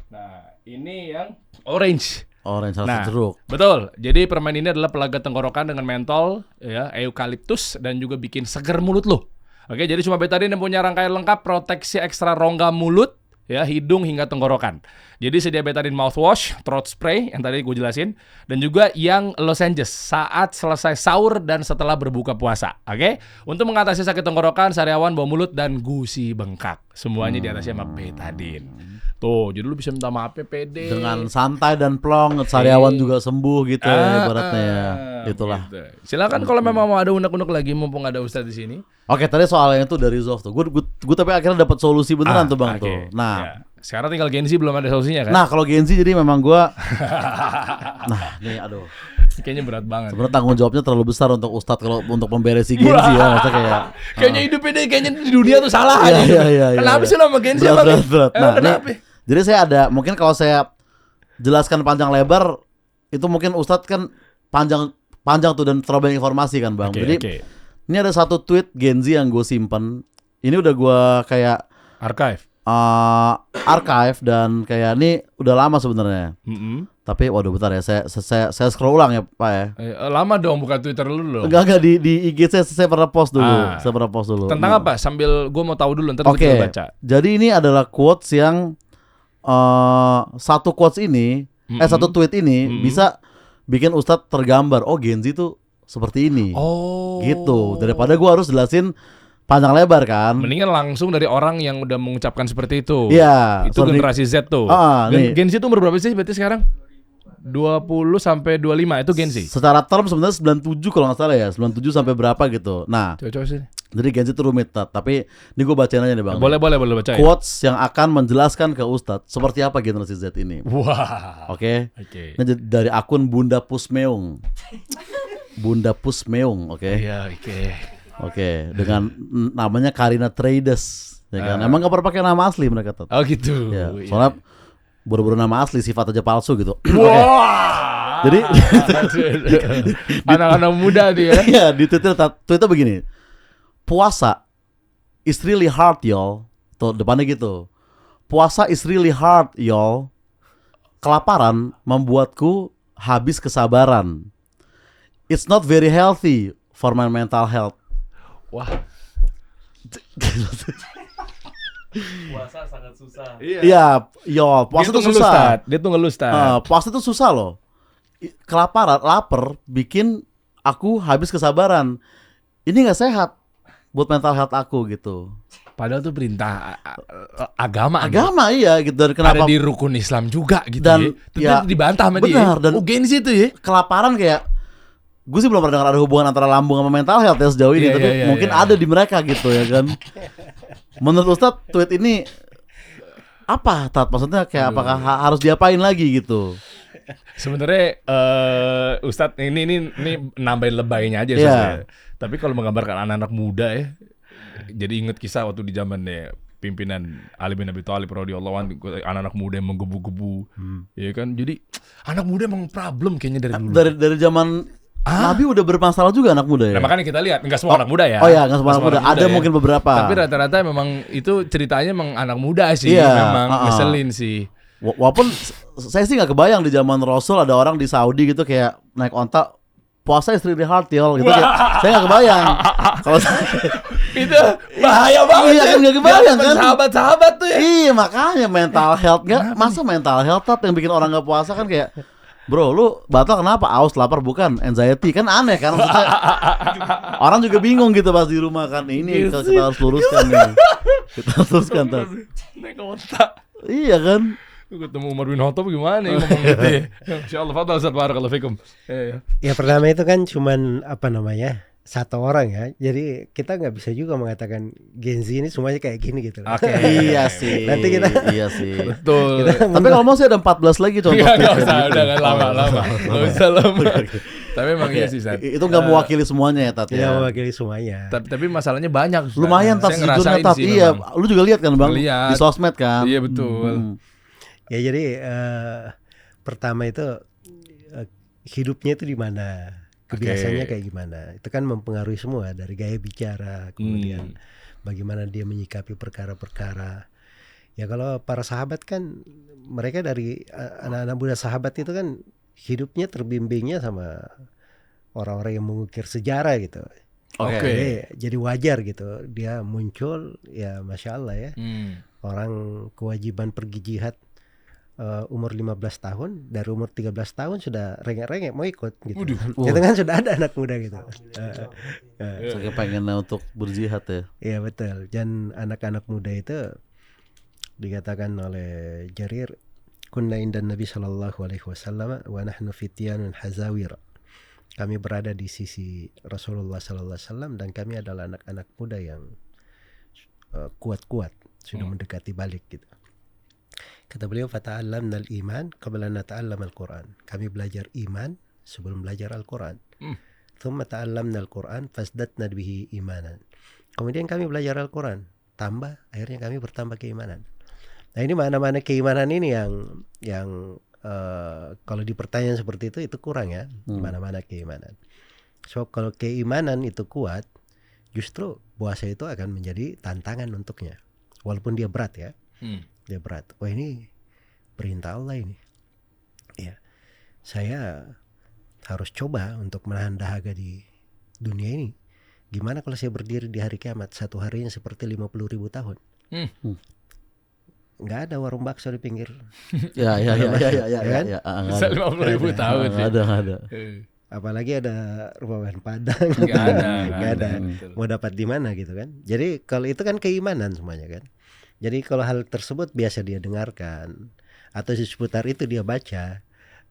Nah, ini yang orange. Orange rasa Nah, jeruk. betul. Jadi permen ini adalah pelaga tenggorokan dengan mentol, ya, eukaliptus dan juga bikin seger mulut lo. Oke, jadi cuma betadine yang punya rangkaian lengkap, proteksi ekstra rongga mulut, ya, hidung hingga tenggorokan. Jadi sedia betadine mouthwash, throat spray yang tadi gue jelasin, dan juga yang Los Angeles saat selesai sahur dan setelah berbuka puasa. Oke, untuk mengatasi sakit tenggorokan, sariawan, bau mulut dan gusi bengkak, semuanya diatasi sama betadine. Tuh, jadi lu bisa minta maafnya pede. Dengan santai dan plong, sariawan juga sembuh gitu ya, ibaratnya ya. Itulah. Gitu. Silakan kalau memang mau ada unek-unek lagi, mumpung ada Ustadz di sini. Oke, tadi soalnya itu dari Zof tuh. Gue tapi akhirnya dapat solusi beneran tuh Bang oke. tuh. Nah, Ya. Sekarang tinggal Gen Z belum ada solusinya kan? nah kalau Gen Z jadi memang gue nah, ini aduh. Kayaknya berat banget. Sebenarnya tanggung jawabnya terlalu besar untuk Ustadz kalau untuk memberesi Gen Z ya, maksudnya kayak Kayaknya hidupnya deh, kayaknya di dunia tuh salah Iya, aja. iya, iya, iya. Kenapa sih nama Gen Z? berat. Nah, kenapa? jadi saya ada, mungkin kalau saya jelaskan panjang lebar itu mungkin Ustadz kan panjang tuh dan terlalu banyak informasi kan Bang. Jadi ini ada satu tweet Gen Z yang gue simpen. Ini udah gue kayak archive dan kayak ini udah lama sebenarnya. Tapi waduh bentar ya, saya scroll ulang ya Pak ya. Lama dong buka Twitter lu loh. Enggak di IG saya pernah post dulu. Saya pernah post dulu. Tentang apa? Sambil gue mau tahu dulu, ntar gue Oke. baca. Jadi ini adalah quotes yang satu quotes ini, satu tweet ini bisa bikin Ustadz tergambar. Oh Gen Z tuh seperti ini. Oh. Gitu. Daripada gua harus jelasin panjang lebar kan. Mendingan langsung dari orang yang udah mengucapkan seperti itu. Iya. Itu generasi Z tuh. nih. Gen Z itu umur berapa sih berarti sekarang? 20 sampai 25 itu Gen Z. Secara term sebenarnya 97 kalau nggak salah ya, 97 sampai berapa gitu. Nah, Coba sih. jadi Gen Z itu rumit, tapi ini gue bacain aja nih Bang. Boleh baca ya. Quotes yang akan menjelaskan ke Ustadz seperti apa generasi Z ini. Wah. Oke. Oke. Ini dari akun Bunda Pusmeung. Bunda Pusmeung, oke. Iya, oke. Oke, dengan namanya Karina Trades, ya kan. Emang nggak pernah pakai nama asli mereka tuh. Oh gitu. Ya, Iya. soalnya buru-buru nama asli, sifat aja palsu gitu. Wah. Jadi anak-anak muda dia. ya di Twitter begini. Puasa is really hard y'all. Tuh depannya gitu. Puasa is really hard y'all. Kelaparan membuatku habis kesabaran. It's not very healthy for my mental health. Wah. Puasa sangat susah. Iya, yo, puasa itu susah. Dia tuh ngeluh, Stad. Puasa itu susah loh. Kelaparan, lapar bikin aku habis kesabaran. Ini nggak sehat buat mental health aku gitu. Padahal tuh perintah agama. Agama iya gitu. Dan Ada kenapa di rukun Islam juga gitu Dan, ya. Itu dibantah sama dia. benar, dan- Gen Z itu ya. kelaparan kayak gue sih belum pernah dengar ada hubungan antara lambung sama mental health ya sejauh ini, Iya, tapi iya, mungkin iya. ada di mereka gitu ya kan. Menurut Ustadz tweet ini apa Tat? Maksudnya kayak apakah harus diapain lagi gitu? Sebenarnya Ustadz ini nambahin lebaynya aja Iya. Ustadz ya. Tapi kalau menggambarkan anak-anak muda ya, jadi inget kisah waktu di zamannya pimpinan Ali bin Abi Thalib radhiyallahu anhu, anak-anak muda yang menggebu-gebu, ya kan. Jadi anak muda emang problem kayaknya dari dulu. Dari zaman Nabi udah bermasalah juga anak muda ya. Nah makanya kita lihat, nggak semua anak muda ya. Oh iya, nggak semua anak muda. Ada mungkin beberapa. Tapi rata-rata memang itu ceritanya memang anak muda sih, Iya, memang ngeselin sih. Walaupun saya sih nggak kebayang di zaman Rasul ada orang di Saudi gitu kayak naik onta puasa is really hard y'all gitu. Saya nggak kebayang. Kalau Itu bahaya banget. Iya, kan nggak kebayang, kan? Sahabat-sahabat tuh ya. iya makanya mental health masa mental health Tat, yang bikin orang nggak puasa kan kayak bro lu batal kenapa? Aus, lapar bukan? Anxiety kan aneh kan maksudnya. Orang juga bingung gitu pas di rumah kan. Ini kita harus luruskan nih. Kita teruskan Tat. Naik otak. Iya kan? Ketemu Umar bin Khattab gimana ya ngomong gitu ya. Insyaallah fadal Ustaz, barakallahu fikum. Ya pertama itu kan cuman apa namanya, satu orang ya. Jadi kita nggak bisa juga mengatakan Gen Z ini semuanya kayak gini gitu. Oke. Iya sih. Nanti kita- Iya sih. Betul. Tapi kalau mau sih ada 14 lagi contoh. Enggak usah, udah kan lama-lama. Enggak usah lama. Tapi emang iya sih, Ustaz. Itu nggak mewakili semuanya ya Tat Tidak ya. mewakili semuanya. Tapi masalahnya banyak, Ustaz. Lumayan Tat Saya sejujurnya ngerasain Tat. sih Iya, memang. lu juga lihat kan Bang Lihat. di sosmed kan. Iya, betul. Ya jadi pertama itu hidupnya itu di mana, kebiasaannya kayak gimana. Itu kan mempengaruhi semua dari gaya bicara, kemudian bagaimana dia menyikapi perkara-perkara. Ya kalau para sahabat kan mereka dari anak-anak muda sahabat itu kan hidupnya terbimbingnya sama orang-orang yang mengukir sejarah gitu. Oke. Jadi wajar gitu dia muncul, ya masya Allah ya. Orang kewajiban pergi jihad umur 15 tahun, dari umur 13 tahun sudah rengek-rengek mau ikut gitu. Itu kan sudah ada anak muda gitu. Saya pengennya untuk berjihad ya. Iya betul. Dan anak-anak muda itu dikatakan oleh Jarir, kunna indan Nabi sallallahu alaihi wasallam wa nahnu fityanun hazawir. Kami berada di sisi Rasulullah sallallahu alaihi wasallam dan kami adalah anak-anak muda yang kuat-kuat, sudah mendekati balik gitu. Kata beliau, fata'allamna al-iman qabla an nata'allam al-Qur'an. Kami belajar iman sebelum belajar Al-Qur'an. Thumma ta'allamna al-Qur'an fasdatna bihi imanan. Kemudian kami belajar Al-Qur'an, tambah, akhirnya kami bertambah keimanan. Nah, ini mana-mana keimanan ini yang kalau di pertanyaan seperti itu kurang ya, mana-mana keimanan. Sebab kalau keimanan itu kuat, justru puasa itu akan menjadi tantangan untuknya. Walaupun dia berat ya. Dia berat. Wah, ini perintah Allah ini. Ya, saya harus coba untuk menahan dahaga di dunia ini. Gimana kalau saya berdiri di hari kiamat, satu harinya seperti 50.000 tahun? Nggak ada warung bakso di pinggir. Ya. Bisa 50.000 tahun. Nggak ada. Apalagi ada rumah makan Padang. Nggak ada. Mau dapat di mana gitu kan? Jadi kalau itu kan keimanan semuanya kan. Jadi kalau hal tersebut biasa dia dengarkan atau di seputar itu dia baca,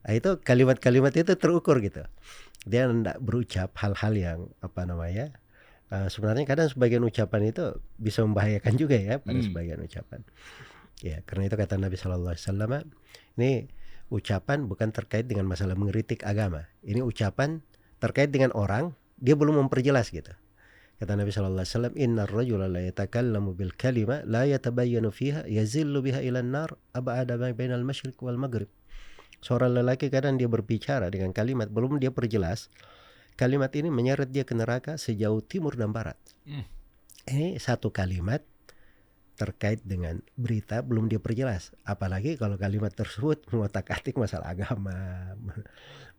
nah itu kalimat-kalimat itu terukur gitu. Dia tidak berucap hal-hal yang apa namanya. Sebenarnya kadang sebagian ucapan itu bisa membahayakan juga ya pada sebagian ucapan. Ya, karena itu kata Nabi SAW, ini ucapan bukan terkait dengan masalah mengkritik agama. Ini ucapan terkait dengan orang, dia belum memperjelas gitu. Kata Nabi SAW, innar rajula la yatakallamu bil kalima la yatabayyanu fiha yazillu biha ilan nar ab'ada ma bainal masyriq wal maghrib. Seorang lelaki kadang dia berbicara dengan kalimat belum dia perjelas. Kalimat ini menyeret dia ke neraka sejauh timur dan barat. Ini satu kalimat terkait dengan berita belum dia perjelas. Apalagi kalau kalimat tersebut mengotak-atik masalah agama,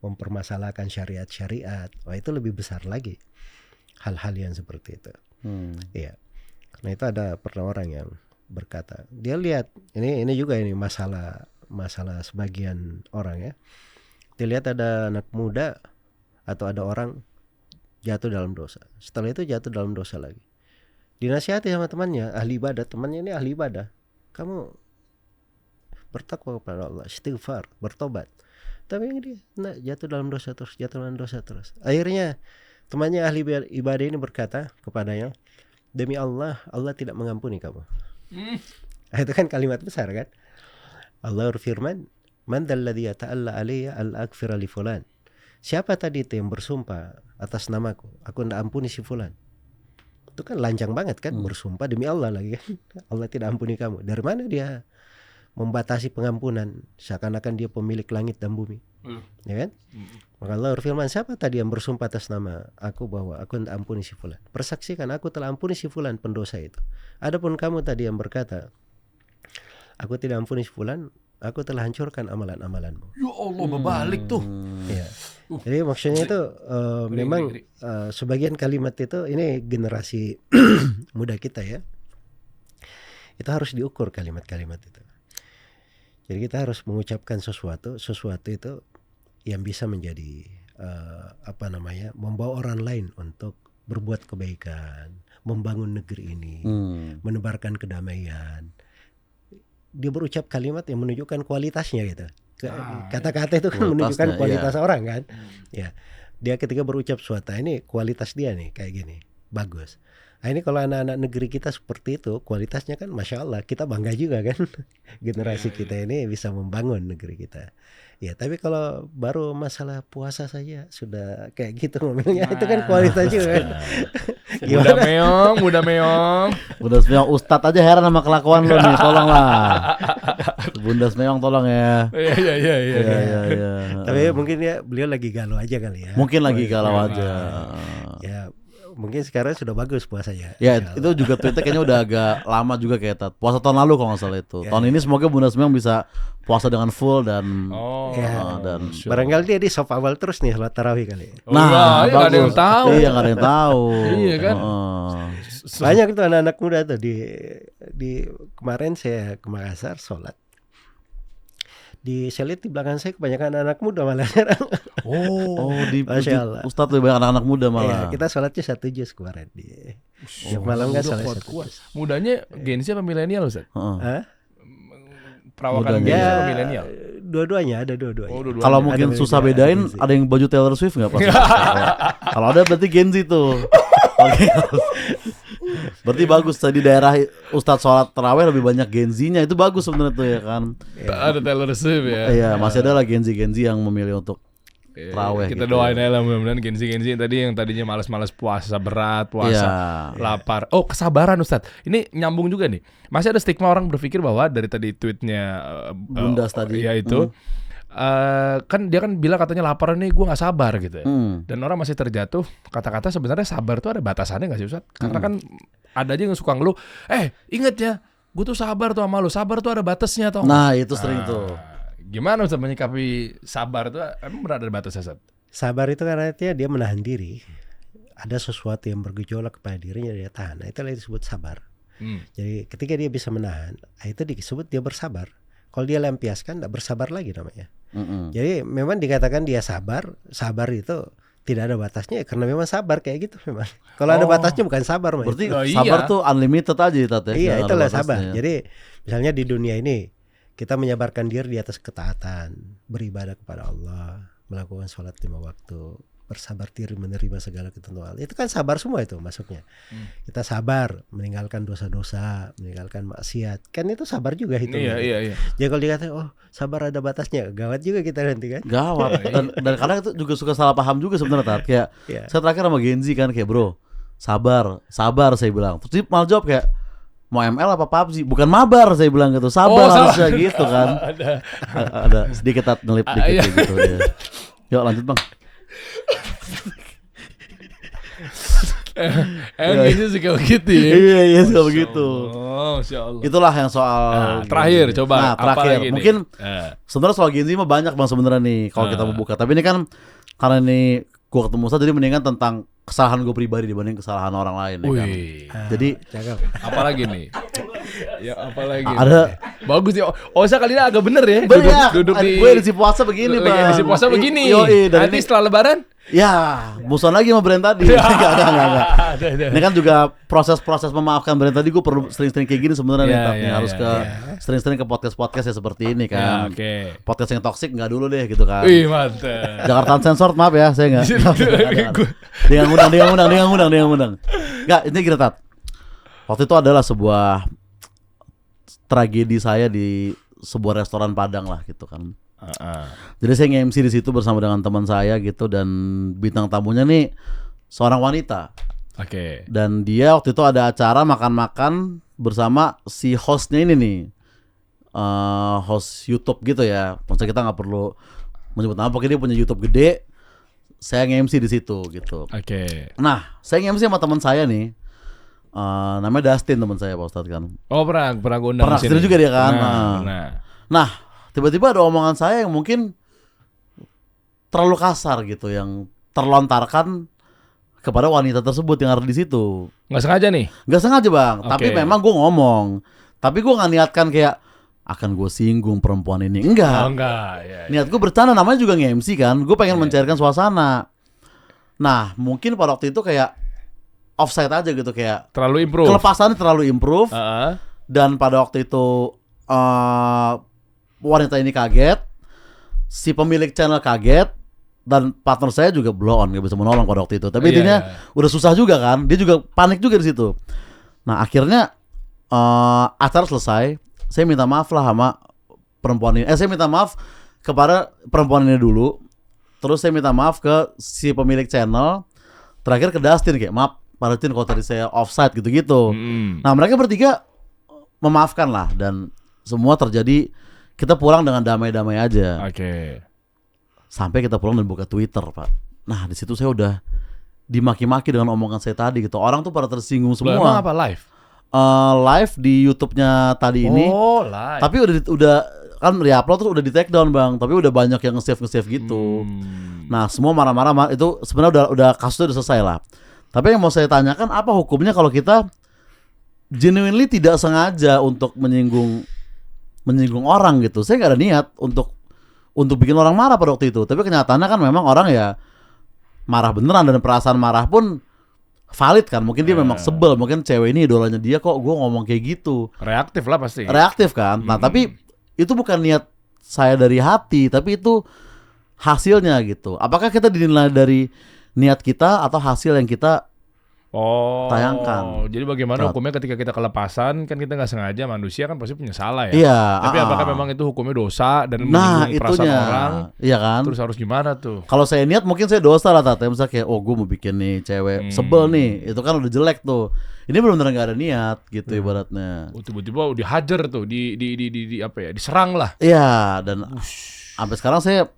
mempermasalahkan syariat-syariat. Wah, itu lebih besar lagi. Hal-hal yang seperti itu. Iya. Karena itu pernah orang yang berkata, dia lihat ini juga ini masalah sebagian orang ya. Dia lihat ada anak muda atau ada orang jatuh dalam dosa. Setelah itu jatuh dalam dosa lagi. Dinasihati sama temannya, ahli ibadah, temannya ini ahli ibadah. Kamu bertakwa kepada Allah, istighfar, bertobat. Tapi yang dia jatuh dalam dosa terus. Akhirnya temannya ahli ibadah ini berkata kepadanya, demi Allah, Allah tidak mengampuni kamu. Itu kan kalimat besar kan? Allah berfirman, man dzalladzi yata'alla alayya al-aghfira li fulan. Siapa tadi itu yang bersumpah atas namaku, aku tidak ampuni si fulan. Itu kan lancang banget kan, bersumpah demi Allah lagi kan. Allah tidak ampuni kamu. Dari mana dia membatasi pengampunan seakan-akan dia pemilik langit dan bumi? Ya kan? Maka Allah berfirman, siapa tadi yang bersumpah atas nama aku bahwa aku tidak ampuni si fulan? Persaksikan aku telah ampuni si fulan pendosa itu. Adapun kamu tadi yang berkata aku tidak ampuni si fulan, aku telah hancurkan amalan-amalanmu. Ya Allah, berbalik tuh. Ya. Jadi maksudnya itu memang sebagian kalimat itu, ini generasi muda kita ya, itu harus diukur kalimat-kalimat itu. Jadi kita harus mengucapkan sesuatu itu yang bisa menjadi membawa orang lain untuk berbuat kebaikan, membangun negeri ini, menebarkan kedamaian. Dia berucap kalimat yang menunjukkan kualitasnya gitu. Kata-kata itu kan menunjukkan kualitas orang kan. Ya, dia ketika berucap suatu ini kualitas dia nih kayak gini, bagus. Nah, ini kalau anak-anak negeri kita seperti itu, kualitasnya kan masya Allah, kita bangga juga kan. Generasi kita ini bisa membangun negeri kita. Ya, tapi kalau baru masalah puasa saja sudah kayak gitu ngomongnya, itu kan kualitas juga kan. Muda meong. Bunda Meong Ustadz aja heran sama kelakuan lo nih, tolonglah. Bunda Meong tolong ya. Iya. Tapi mungkin ya beliau lagi galau aja kali ya. Mungkin lagi galau aja. Ya, mungkin sekarang sudah bagus puasanya. Ya itu juga tweetnya kayaknya udah agak lama juga kayak Tat. Puasa tahun lalu kalau nggak salah itu. Tahun ini semoga Bunda Meong bisa puasa dengan full dan dan barangkali dia di soft awal terus nih salat tarawih kali. Nah, nggak ada yang tahu. Iya, nggak ada yang tahu. Iya kan. Banyak itu anak-anak muda tuh di kemarin saya ke Makassar sholat. Saya lihat di belakang saya kebanyakan anak muda malah. Di Masya Allah. Ustadz lebih banyak anak-anak muda malah. Ya, kita sholatnya 1 juz kemarin di malam kan sholat 1 juz. Mudanya Gen Z apa milenial Ustaz? Mudanya. Perawakan Gen Z apa milenial? Dua-duanya ada dua-duanya. Kalau mungkin susah bedain, ada yang baju Taylor Swift nggak Pak? Kalau ada berarti Gen Z tuh. Oke. Berarti bagus tadi daerah Ustadz sholat tarawih lebih banyak Gen Z-nya, itu bagus sebenarnya tuh ya kan. Ada Taylor Swift ya. Iya, masih ada lah Gen Z yang memilih untuk tarawih. Kita gitu. doain aja lah mudah-mudahan Gen Z tadi yang tadinya malas-malas puasa berat, puasa lapar. Oh, kesabaran Ustadz. Ini nyambung juga nih. Masih ada stigma orang berpikir bahwa dari tadi tweetnya Bundas tadi. Ya itu. Kan dia kan bilang katanya lapar nih, gue nggak sabar gitu ya. Dan orang masih terjatuh kata-kata sebenarnya sabar tuh ada batasannya nggak sih Ustadz? Karena kan ada aja yang suka ngeluh, inget ya, gue tuh sabar tuh sama lu, sabar tuh ada batasnya toh. Nah itu sering tuh. Gimana Ustadz menyikapi sabar tuh? Emang benar ada batasnya Ustadz? Sabar itu kan artinya dia menahan diri. Ada sesuatu yang bergejolak kepada dirinya, dia tahan. Nah, itulah disebut sabar. Jadi ketika dia bisa menahan, itu disebut dia bersabar. Kalau dia lampiaskan, tidak bersabar lagi namanya. Jadi memang dikatakan dia sabar itu tidak ada batasnya karena memang sabar kayak gitu memang. Kalau ada batasnya bukan sabar. Berarti sabar tuh unlimited aja Tat ya. Iya, itulah sabar. Jadi misalnya di dunia ini kita menyabarkan diri di atas ketaatan, beribadah kepada Allah, melakukan sholat 5 waktu, bersabar diri menerima segala ketentuan Allah. Itu kan sabar semua itu masuknya. Kita sabar meninggalkan dosa-dosa, meninggalkan maksiat. Kan itu sabar juga itu. Iya. Jadi kalau dikatakan sabar ada batasnya, gawat juga kita nanti kan. Gawat. Dan kadang itu juga suka salah paham juga sebenarnya Tat. Kayak saya terakhir sama Gen Z kan kayak bro, sabar saya bilang. Terus dia malah jawab kayak mau ML apa PUBG? Bukan mabar saya bilang gitu. Sabar harusnya gitu kan. Ada sedikit Tat ngelip dikit kayak gitu ya. Yuk lanjut Bang. Kayaknya sih kalau gitu ya. Iya suka begitu. Masya Allah. Itulah yang soal terakhir coba. Nah terakhir apa lagi mungkin sebenarnya soal Gen Z mah banyak Bang sebenarnya nih kalau kita buka. Tapi ini kan karena ini gua ketemu Ustaz jadi mendingan tentang kesalahan gue pribadi dibanding kesalahan orang lain ya kan. Jadi apalagi nih? Ya apalagi? Ada bagus ya. Saya kali ini agak bener ya. Duduk di gue edisi puasa begini Bang. Edisi puasa begini. Nanti Nanti setelah lebaran? Ya, musuhan lagi sama brand tadi. Enggak. Ini kan juga proses memaafkan brand tadi gue perlu sering-sering kayak gini sebenarnya nih, tapi harus sering-sering ke podcast ya seperti ini kan. Podcast yang toksik enggak dulu deh gitu kan. Wih, mantap. Jakarta Uncensored maaf ya, saya enggak. Dia ngundang. Enggak, ini gini Tat. Waktu itu adalah sebuah tragedi saya di sebuah restoran Padang lah gitu kan. Jadi saya nge-MC di situ bersama dengan teman saya gitu dan bintang tamunya nih seorang wanita. Dan dia waktu itu ada acara makan-makan bersama si hostnya ini nih, host YouTube gitu ya. Maksudnya kita nggak perlu menyebut nama, pokoknya dia punya YouTube gede. Saya nge-MC di situ gitu. Nah, saya nge-MC sama teman saya nih. Namanya Dustin teman saya Pak Ustadz kan. Oh pernah gue undang. Pernah kesini juga dia kan. Nah tiba-tiba ada omongan saya yang mungkin terlalu kasar gitu yang terlontarkan kepada wanita tersebut yang ada di situ. Nggak sengaja nih? Nggak sengaja Bang. Tapi memang gue ngomong. Tapi gue nggak niatkan kayak akan gue singgung perempuan ini. Enggak. Ya. Niat gue bercanda, namanya juga nge-MC kan. Gue pengen mencairkan suasana. Nah mungkin pada waktu itu kayak offside aja gitu, kayak Terlalu improve. kelepasannya terlalu improve. Heeh. Dan pada waktu itu wanita ini kaget, si pemilik channel kaget, dan partner saya juga blow on, gak bisa menolong pada waktu itu. Tapi Iya, intinya iya. udah susah juga kan, dia juga panik juga di situ. Nah akhirnya acara selesai, saya minta maaf lah sama perempuan ini. Saya minta maaf kepada perempuan ini dulu, terus saya minta maaf ke si pemilik channel, terakhir ke Dustin kayak maaf Pak Dustin kalau tadi saya offside gitu-gitu. Nah mereka bertiga memaafkan lah, dan semua terjadi, kita pulang dengan damai-damai aja. Oke. Sampai kita pulang dan buka Twitter, Pak. Nah di situ saya udah dimaki-maki dengan omongan saya tadi gitu. Orang tuh pada tersinggung Loh, emang semua. apa live? Live di YouTube-nya tadi ini. Oh, live. Tapi udah kan re-upload terus udah di take down, Bang. Tapi udah banyak yang nge-save gitu. Nah semua marah-marah itu sebenarnya udah kasusnya udah selesai lah. Tapi yang mau saya tanyakan, apa hukumnya kalau kita genuinely tidak sengaja untuk menyinggung orang gitu? Saya nggak ada niat untuk bikin orang marah pada waktu itu. Tapi kenyataannya kan memang orang ya marah beneran, dan perasaan marah pun valid kan. Mungkin dia memang sebel, mungkin cewek ini idolanya dia, kok gue ngomong kayak gitu. Reaktif lah pasti. Reaktif kan. Nah tapi itu bukan niat saya dari hati, tapi itu hasilnya gitu. Apakah kita dinilai dari niat kita atau hasil yang kita tayangkan? Jadi bagaimana hukumnya ketika kita kelepasan? Kan kita nggak sengaja, manusia kan pasti punya salah ya. Iya. Tapi apakah memang itu hukumnya dosa dan Nah menyinggung perasaan itunya orang? iya kan. Terus harus gimana tuh? Kalau saya niat mungkin saya dosa lah Tata. Misalnya kayak gue mau bikin nih cewek sebel nih, itu kan udah jelek tuh. Ini benar-benar nggak ada niat gitu ibaratnya. Tiba-tiba dihajar tuh, di apa ya? Diserang lah. Iya, dan sampai sekarang saya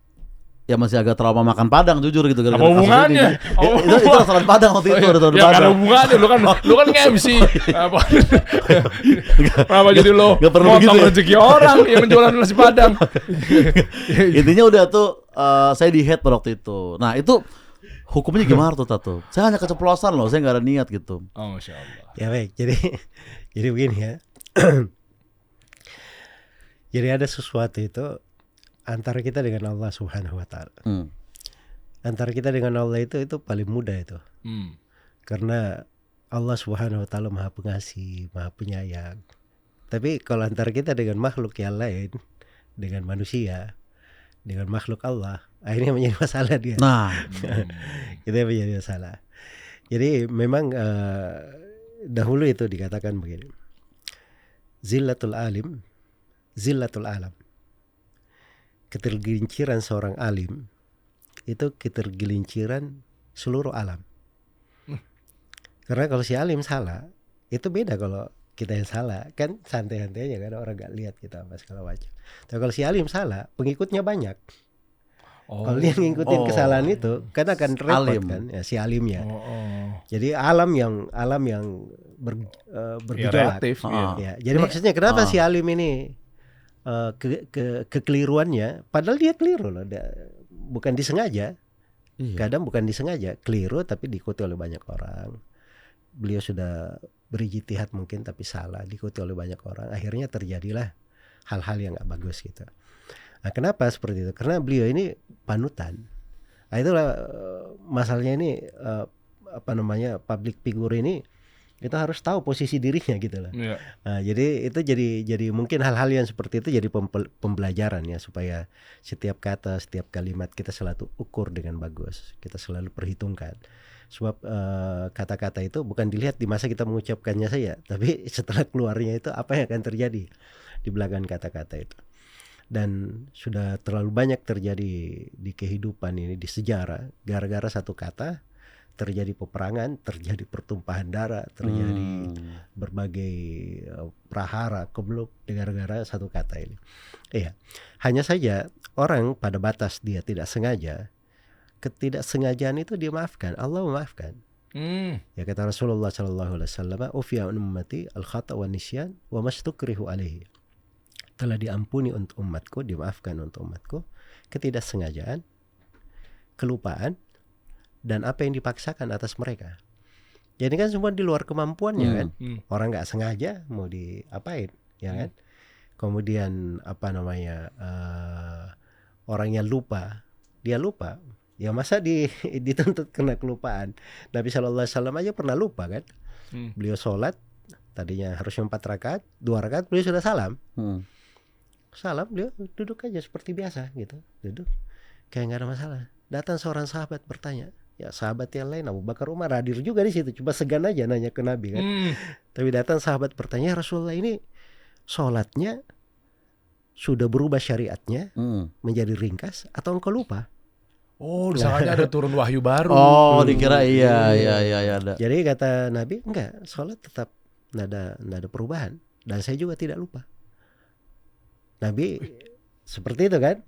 ya masih agak trauma makan Padang jujur gitu. Apa hubungannya? Itu restoran Padang waktu itu, restoran Ya nggak ada Padang. hubungannya, lu kan nge-MC. Apa? Kenapa jadi lo nggak perlu motong begitu ya. rezeki orang yang jualan nasi Padang? Intinya udah tuh saya di head pada waktu itu. Nah itu hukumnya gimana tuh Tato? Saya hanya keceplosan loh, saya nggak ada niat gitu. Oh, Masya Allah. Ya baik, jadi begini ya. Jadi ada sesuatu itu antara kita dengan Allah Subhanahu wa taala. Antara kita dengan Allah itu paling mudah itu. Karena Allah Subhanahu wa taala Maha Pengasih, Maha Penyayang. Tapi kalau antara kita dengan makhluk yang lain, dengan manusia, dengan makhluk Allah, akhirnya menjadi masalah dia. Nah, Itu yang menjadi masalah. Jadi memang dahulu itu dikatakan begini. Zillatul alim, zillatul alam. Ketergelinciran seorang alim itu ketergelinciran seluruh alam. Karena kalau si alim salah, itu beda kalau kita yang salah. Kan santai-santai aja kan, orang gak lihat kita apa segala macam. Tapi kalau si alim salah, pengikutnya banyak. Kalau dia ngikutin kesalahan itu, kan akan repot kan ya, si alimnya. Jadi alam yang bergejolak. reaktif, Ya, jadi maksudnya kenapa si alim ini kekeliruannya, padahal dia keliru loh, bukan disengaja. Kadang bukan disengaja, keliru tapi diikuti oleh banyak orang. Beliau sudah berijtihad mungkin tapi salah, diikuti oleh banyak orang. Akhirnya terjadilah hal-hal yang gak bagus gitu. Nah, kenapa seperti itu? Karena beliau ini panutan. Nah, itulah masalahnya ini public figure ini kita harus tahu posisi dirinya gitu loh. Nah, jadi itu jadi mungkin hal-hal yang seperti itu jadi pembelajaran ya, supaya setiap kata, setiap kalimat kita selalu ukur dengan bagus. Kita selalu perhitungkan. Sebab kata-kata itu bukan dilihat di masa kita mengucapkannya saja, tapi setelah keluarnya itu apa yang akan terjadi di belakang kata-kata itu. Dan sudah terlalu banyak terjadi di kehidupan ini, di sejarah, gara-gara satu kata terjadi peperangan, terjadi pertumpahan darah, terjadi berbagai prahara, kebluk gara-gara satu kata ini. Iya, hanya saja orang pada batas dia tidak sengaja, ketidaksengajaan itu dimaafkan, Allah memaafkan. Ya kata Rasulullah sallallahu alaihi wasallam, "Ufiya ummati al-khata' wa nisyan wa mastukrihu alaihi." Telah diampuni untuk umatku, dimaafkan untuk umatku ketidaksengajaan, kelupaan, dan apa yang dipaksakan atas mereka. Jadi kan semua di luar kemampuannya kan. Orang nggak sengaja mau diapain, ya kan. Kemudian orang yang lupa, dia lupa, Ya masa dituntut kena kelupaan. Nabi SAW aja pernah lupa kan. Beliau sholat tadinya harusnya 4 rakaat, 2 rakaat beliau sudah salam. Salam, beliau duduk aja seperti biasa gitu. Duduk kayak nggak ada masalah. Datang seorang sahabat bertanya, ya sahabat yang lain Abu Bakar, Umar hadir juga di situ, cuma segan aja nanya ke Nabi kan. Tapi datang sahabat bertanya, Rasulullah ini sholatnya sudah berubah syariatnya menjadi ringkas atau engkau lupa? Oh, disangkanya ada turun wahyu baru. Oh, dikira iya ada. Jadi kata Nabi, enggak, sholat tetap nggak ada perubahan dan saya juga tidak lupa. Nabi seperti itu kan.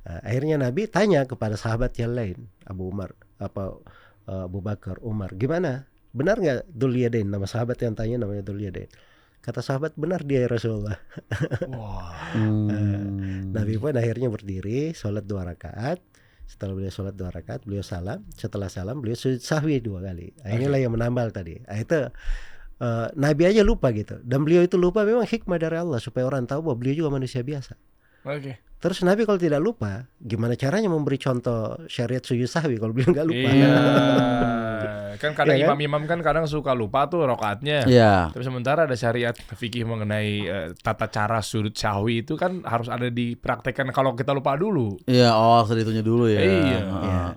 Nah, akhirnya Nabi tanya kepada sahabat yang lain, Abu Bakar, Umar, gimana? Benar nggak Dzul Yadain? Nama sahabat yang tanya namanya Dzul Yadain. Kata sahabat, benar dia ya Rasulullah. Nabi pun akhirnya berdiri, sholat 2 rakaat. Setelah beliau sholat 2 rakaat, beliau salam. Setelah salam, beliau sujud sahwi 2 kali. Inilah yang menambal tadi. Itu Nabi aja lupa gitu. Dan beliau itu lupa memang hikmah dari Allah supaya orang tahu bahwa beliau juga manusia biasa. Terus Nabi kalau tidak lupa, gimana caranya memberi contoh syariat sujud sahwi kalau beliau nggak lupa? Iya. Kan kadang imam-imam kan kadang suka lupa tuh rakaatnya. Iya. Tapi sementara ada syariat fikih mengenai tata cara sujud sahwi itu kan harus ada dipraktekkan kalau kita lupa dulu. Iya, harus itunya dulu ya. Iya.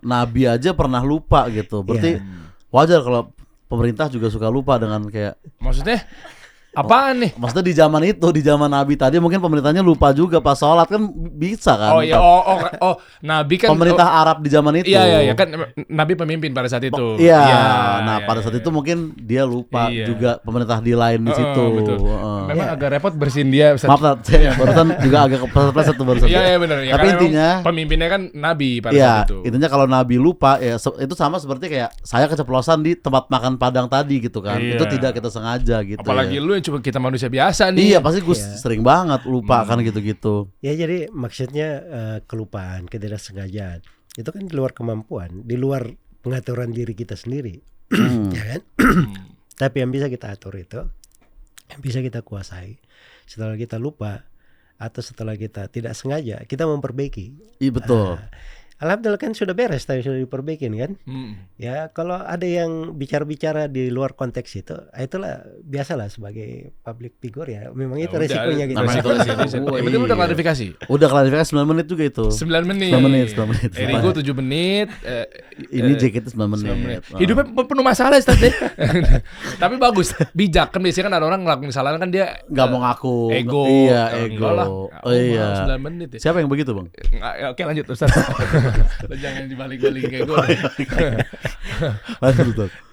Nabi aja pernah lupa gitu. Berarti wajar kalau pemerintah juga suka lupa dengan kayak. Maksudnya apaan nih? Maksudnya di zaman itu, di zaman Nabi tadi mungkin pemerintahnya lupa juga pas sholat kan bisa kan? Oh iya, Nabi kan pemerintah Arab di zaman itu. Iya kan Nabi pemimpin pada saat itu. Iya. Pada saat itu mungkin dia lupa juga pemerintah di lain di situ. Betul. Memang agak repot bersihin dia. Maaf, saya barusan juga agak kepleset tuh barusan. Iya benar. Ya, tapi intinya pemimpinnya kan Nabi pada saat itu. Intinya kalau Nabi lupa ya itu sama seperti kayak saya keceplosan di tempat makan Padang tadi gitu kan. Itu tidak kita sengaja gitu. Apalagi lu yang cuma kita manusia biasa nih. Iya pasti gue sering banget lupa kan gitu-gitu. Ya jadi maksudnya kelupaan, ketidaksengajaan itu kan di luar kemampuan, di luar pengaturan diri kita sendiri, ya kan? Tapi yang bisa kita atur itu, yang bisa kita kuasai. Setelah kita lupa atau setelah kita tidak sengaja, kita memperbaiki. Iya betul. Alhamdulillah kan sudah beres, tadi sudah diperbaikin kan. Ya kalau ada yang bicara-bicara di luar konteks itu, itulah biasalah sebagai public figure ya. Memang itu resikonya gitu. Itu udah klarifikasi. Udah klarifikasi 9 menit juga itu. 9 menit. Erigo 7 menit. Ini JKT 9 menit. Hidupnya penuh masalah Ustaz deh. Tapi bagus, bijak kan biasanya kan ada orang ngelakuin kesalahan kan dia nggak mau ngaku. Ego. Iya, ego. Oh iya. 9 menit ya. Siapa yang begitu, Bang? Oke, lanjut Ustaz. Jangan dibalik-balik kayak gue.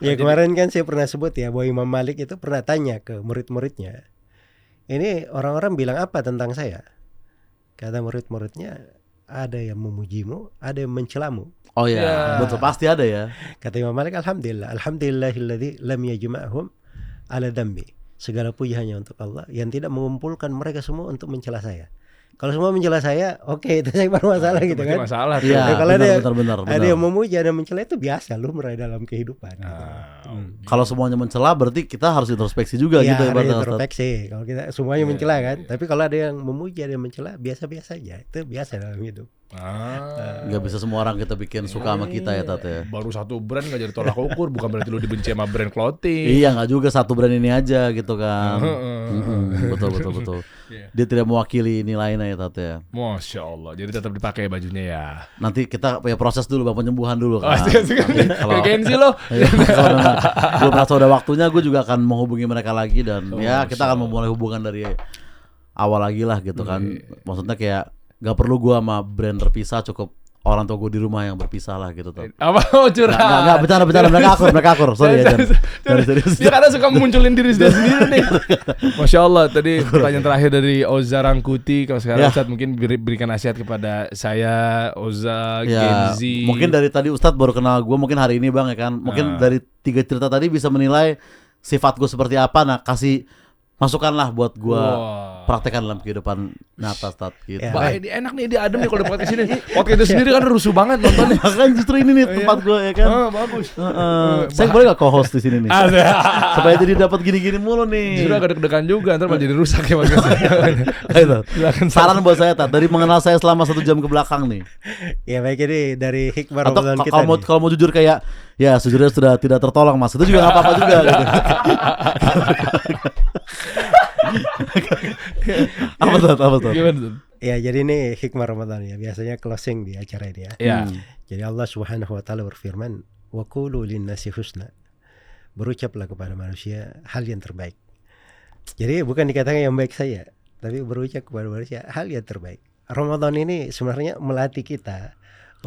Ya kemarin kan saya pernah sebut ya bahwa Imam Malik itu pernah tanya ke murid-muridnya. Ini orang-orang bilang apa tentang saya? Kata murid-muridnya, ada yang memujimu, ada yang mencelamu. Oh ya, betul pasti ada ya. Kata Imam Malik, alhamdulillahilladzi lam yajma'hum ala dhambi. Segala puji hanya untuk Allah yang tidak mengumpulkan mereka semua untuk mencela saya. Kalau semua mencela saya, oke, itu saya bermasalah gitu kan. Masalah. Iya, kalau benar. ada yang memuji, ada yang mencela itu biasa lumrah dalam kehidupan. Kalau semuanya mencela berarti kita harus introspeksi juga gitu ya. Harus introspeksi. Kalau kita semuanya mencela kan. Tapi kalau ada yang memuji, ada yang mencela, biasa-biasa aja. Itu biasa dalam hidup. Gak bisa semua orang kita bikin suka sama kita ya Tat ya. Baru satu brand gak jadi tolak ukur, bukan berarti lu dibenci sama brand clothing. Iya, gak juga satu brand ini aja gitu kan. Betul. Dia tidak mewakili nilainya ya Tat ya. Masya Allah, jadi tetap dipakai bajunya ya. Nanti kita proses dulu Bang, penyembuhan dulu kan. Kalau gengsi lo. Gue merasa udah waktunya, gue juga akan menghubungi mereka lagi. Dan kita akan memulai hubungan dari awal lagi lah gitu kan. Maksudnya kayak gak perlu gue sama brand terpisah, cukup orang tua gue di rumah yang berpisah lah gitu tuh. Apa curhat? Nggak bercanda mereka akur. Sorry ya. Dia kadang suka munculin diri sendiri nih. Masya Allah, tadi pertanyaan terakhir dari Oza Rangkuti. Kalau sekarang Ustadz mungkin berikan nasihat kepada saya, Oza, Genzi. Mungkin dari tadi Ustadz baru kenal gue, mungkin hari ini Bang ya kan. Mungkin dari 3 cerita tadi bisa menilai sifat gue seperti apa. Nah kasih masukan lah buat gue. praktekkan dalam kehidupan nyata Ustaz gitu. Ya. Bah, ini enak nih, dia adem nih kalau di podcast ini. Podcast itu sendiri kan rusuh banget nontonnya. Kan justru ini nih tempat gue ya kan. Bagus. Saya boleh gak co-host di sini nih? Ada. Supaya jadi dapat gini-gini mulu nih. Justru agak deg-degan juga, ntar malah jadi rusak ya Mas. Gitu. Saran buat saya Tat, dari mengenal saya selama 1 jam ke belakang nih. Ya baik, ini dari hikmah Atau Ramadan kita kalau nih. mau jujur kayak ya sejujurnya sudah tidak tertolong Mas, itu juga nggak apa-apa juga gitu. Apa tuh? Gimana tuh? Ya jadi ini hikmah Ramadan ya, biasanya closing di acara ini ya. Ya. Jadi Allah Subhanahu wa taala berfirman, "Wa qulu lin-nasi husna." Berucaplah kepada manusia hal yang terbaik. Jadi bukan dikatakan yang baik saja, tapi berucap kepada manusia hal yang terbaik. Ramadan ini sebenarnya melatih kita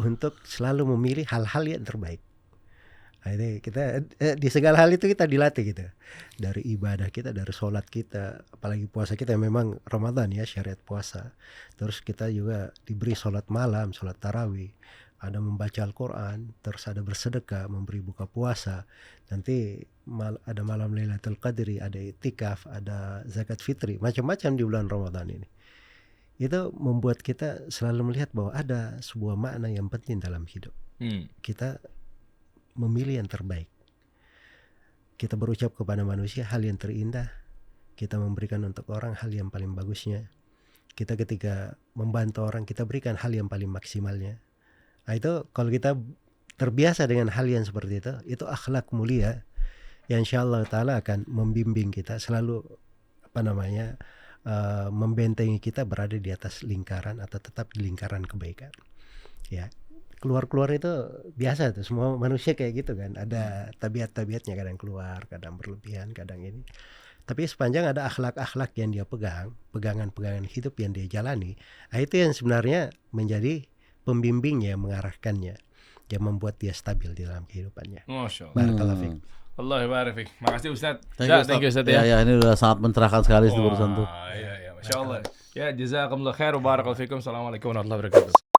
untuk selalu memilih hal-hal yang terbaik. Nah, ini kita di segala hal itu kita dilatih gitu. Dari ibadah kita, dari sholat kita, apalagi puasa kita memang Ramadan ya, syariat puasa. Terus kita juga diberi sholat malam, sholat tarawih, ada membaca Al-Quran, terus ada bersedekah, memberi buka puasa. Nanti ada malam Lailatul Qadri, ada itikaf, ada zakat fitri, macam-macam di bulan Ramadan ini. Itu membuat kita selalu melihat bahwa ada sebuah makna yang penting dalam hidup. Kita memilih yang terbaik. Kita berucap kepada manusia hal yang terindah. Kita memberikan untuk orang hal yang paling bagusnya. Kita ketika membantu orang, kita berikan hal yang paling maksimalnya. Nah itu kalau kita terbiasa dengan hal yang seperti itu akhlak mulia yang insyaallah ta'ala akan membimbing kita selalu membentengi kita berada di atas lingkaran atau tetap di lingkaran kebaikan. Ya. Keluar-keluar itu biasa tuh, semua manusia kayak gitu kan, ada tabiat-tabiatnya, kadang keluar, kadang berlebihan, kadang ini. Tapi sepanjang ada akhlak-akhlak yang dia pegang, pegangan-pegangan hidup yang dia jalani, itu yang sebenarnya menjadi pembimbingnya, mengarahkannya, yang membuat dia stabil di dalam kehidupannya. Masya Allah. Barakallahu fiik. Allah barik fiik. Makasih Ustaz. Thank you Ustaz ya. Ya ini udah sangat mencerahkan sekali itu urusan tuh. Iya, Masya Allah. Ya, jazakumullah khair wa barakallahu fiikum. Assalamualaikum warahmatullahi wabarakatuh.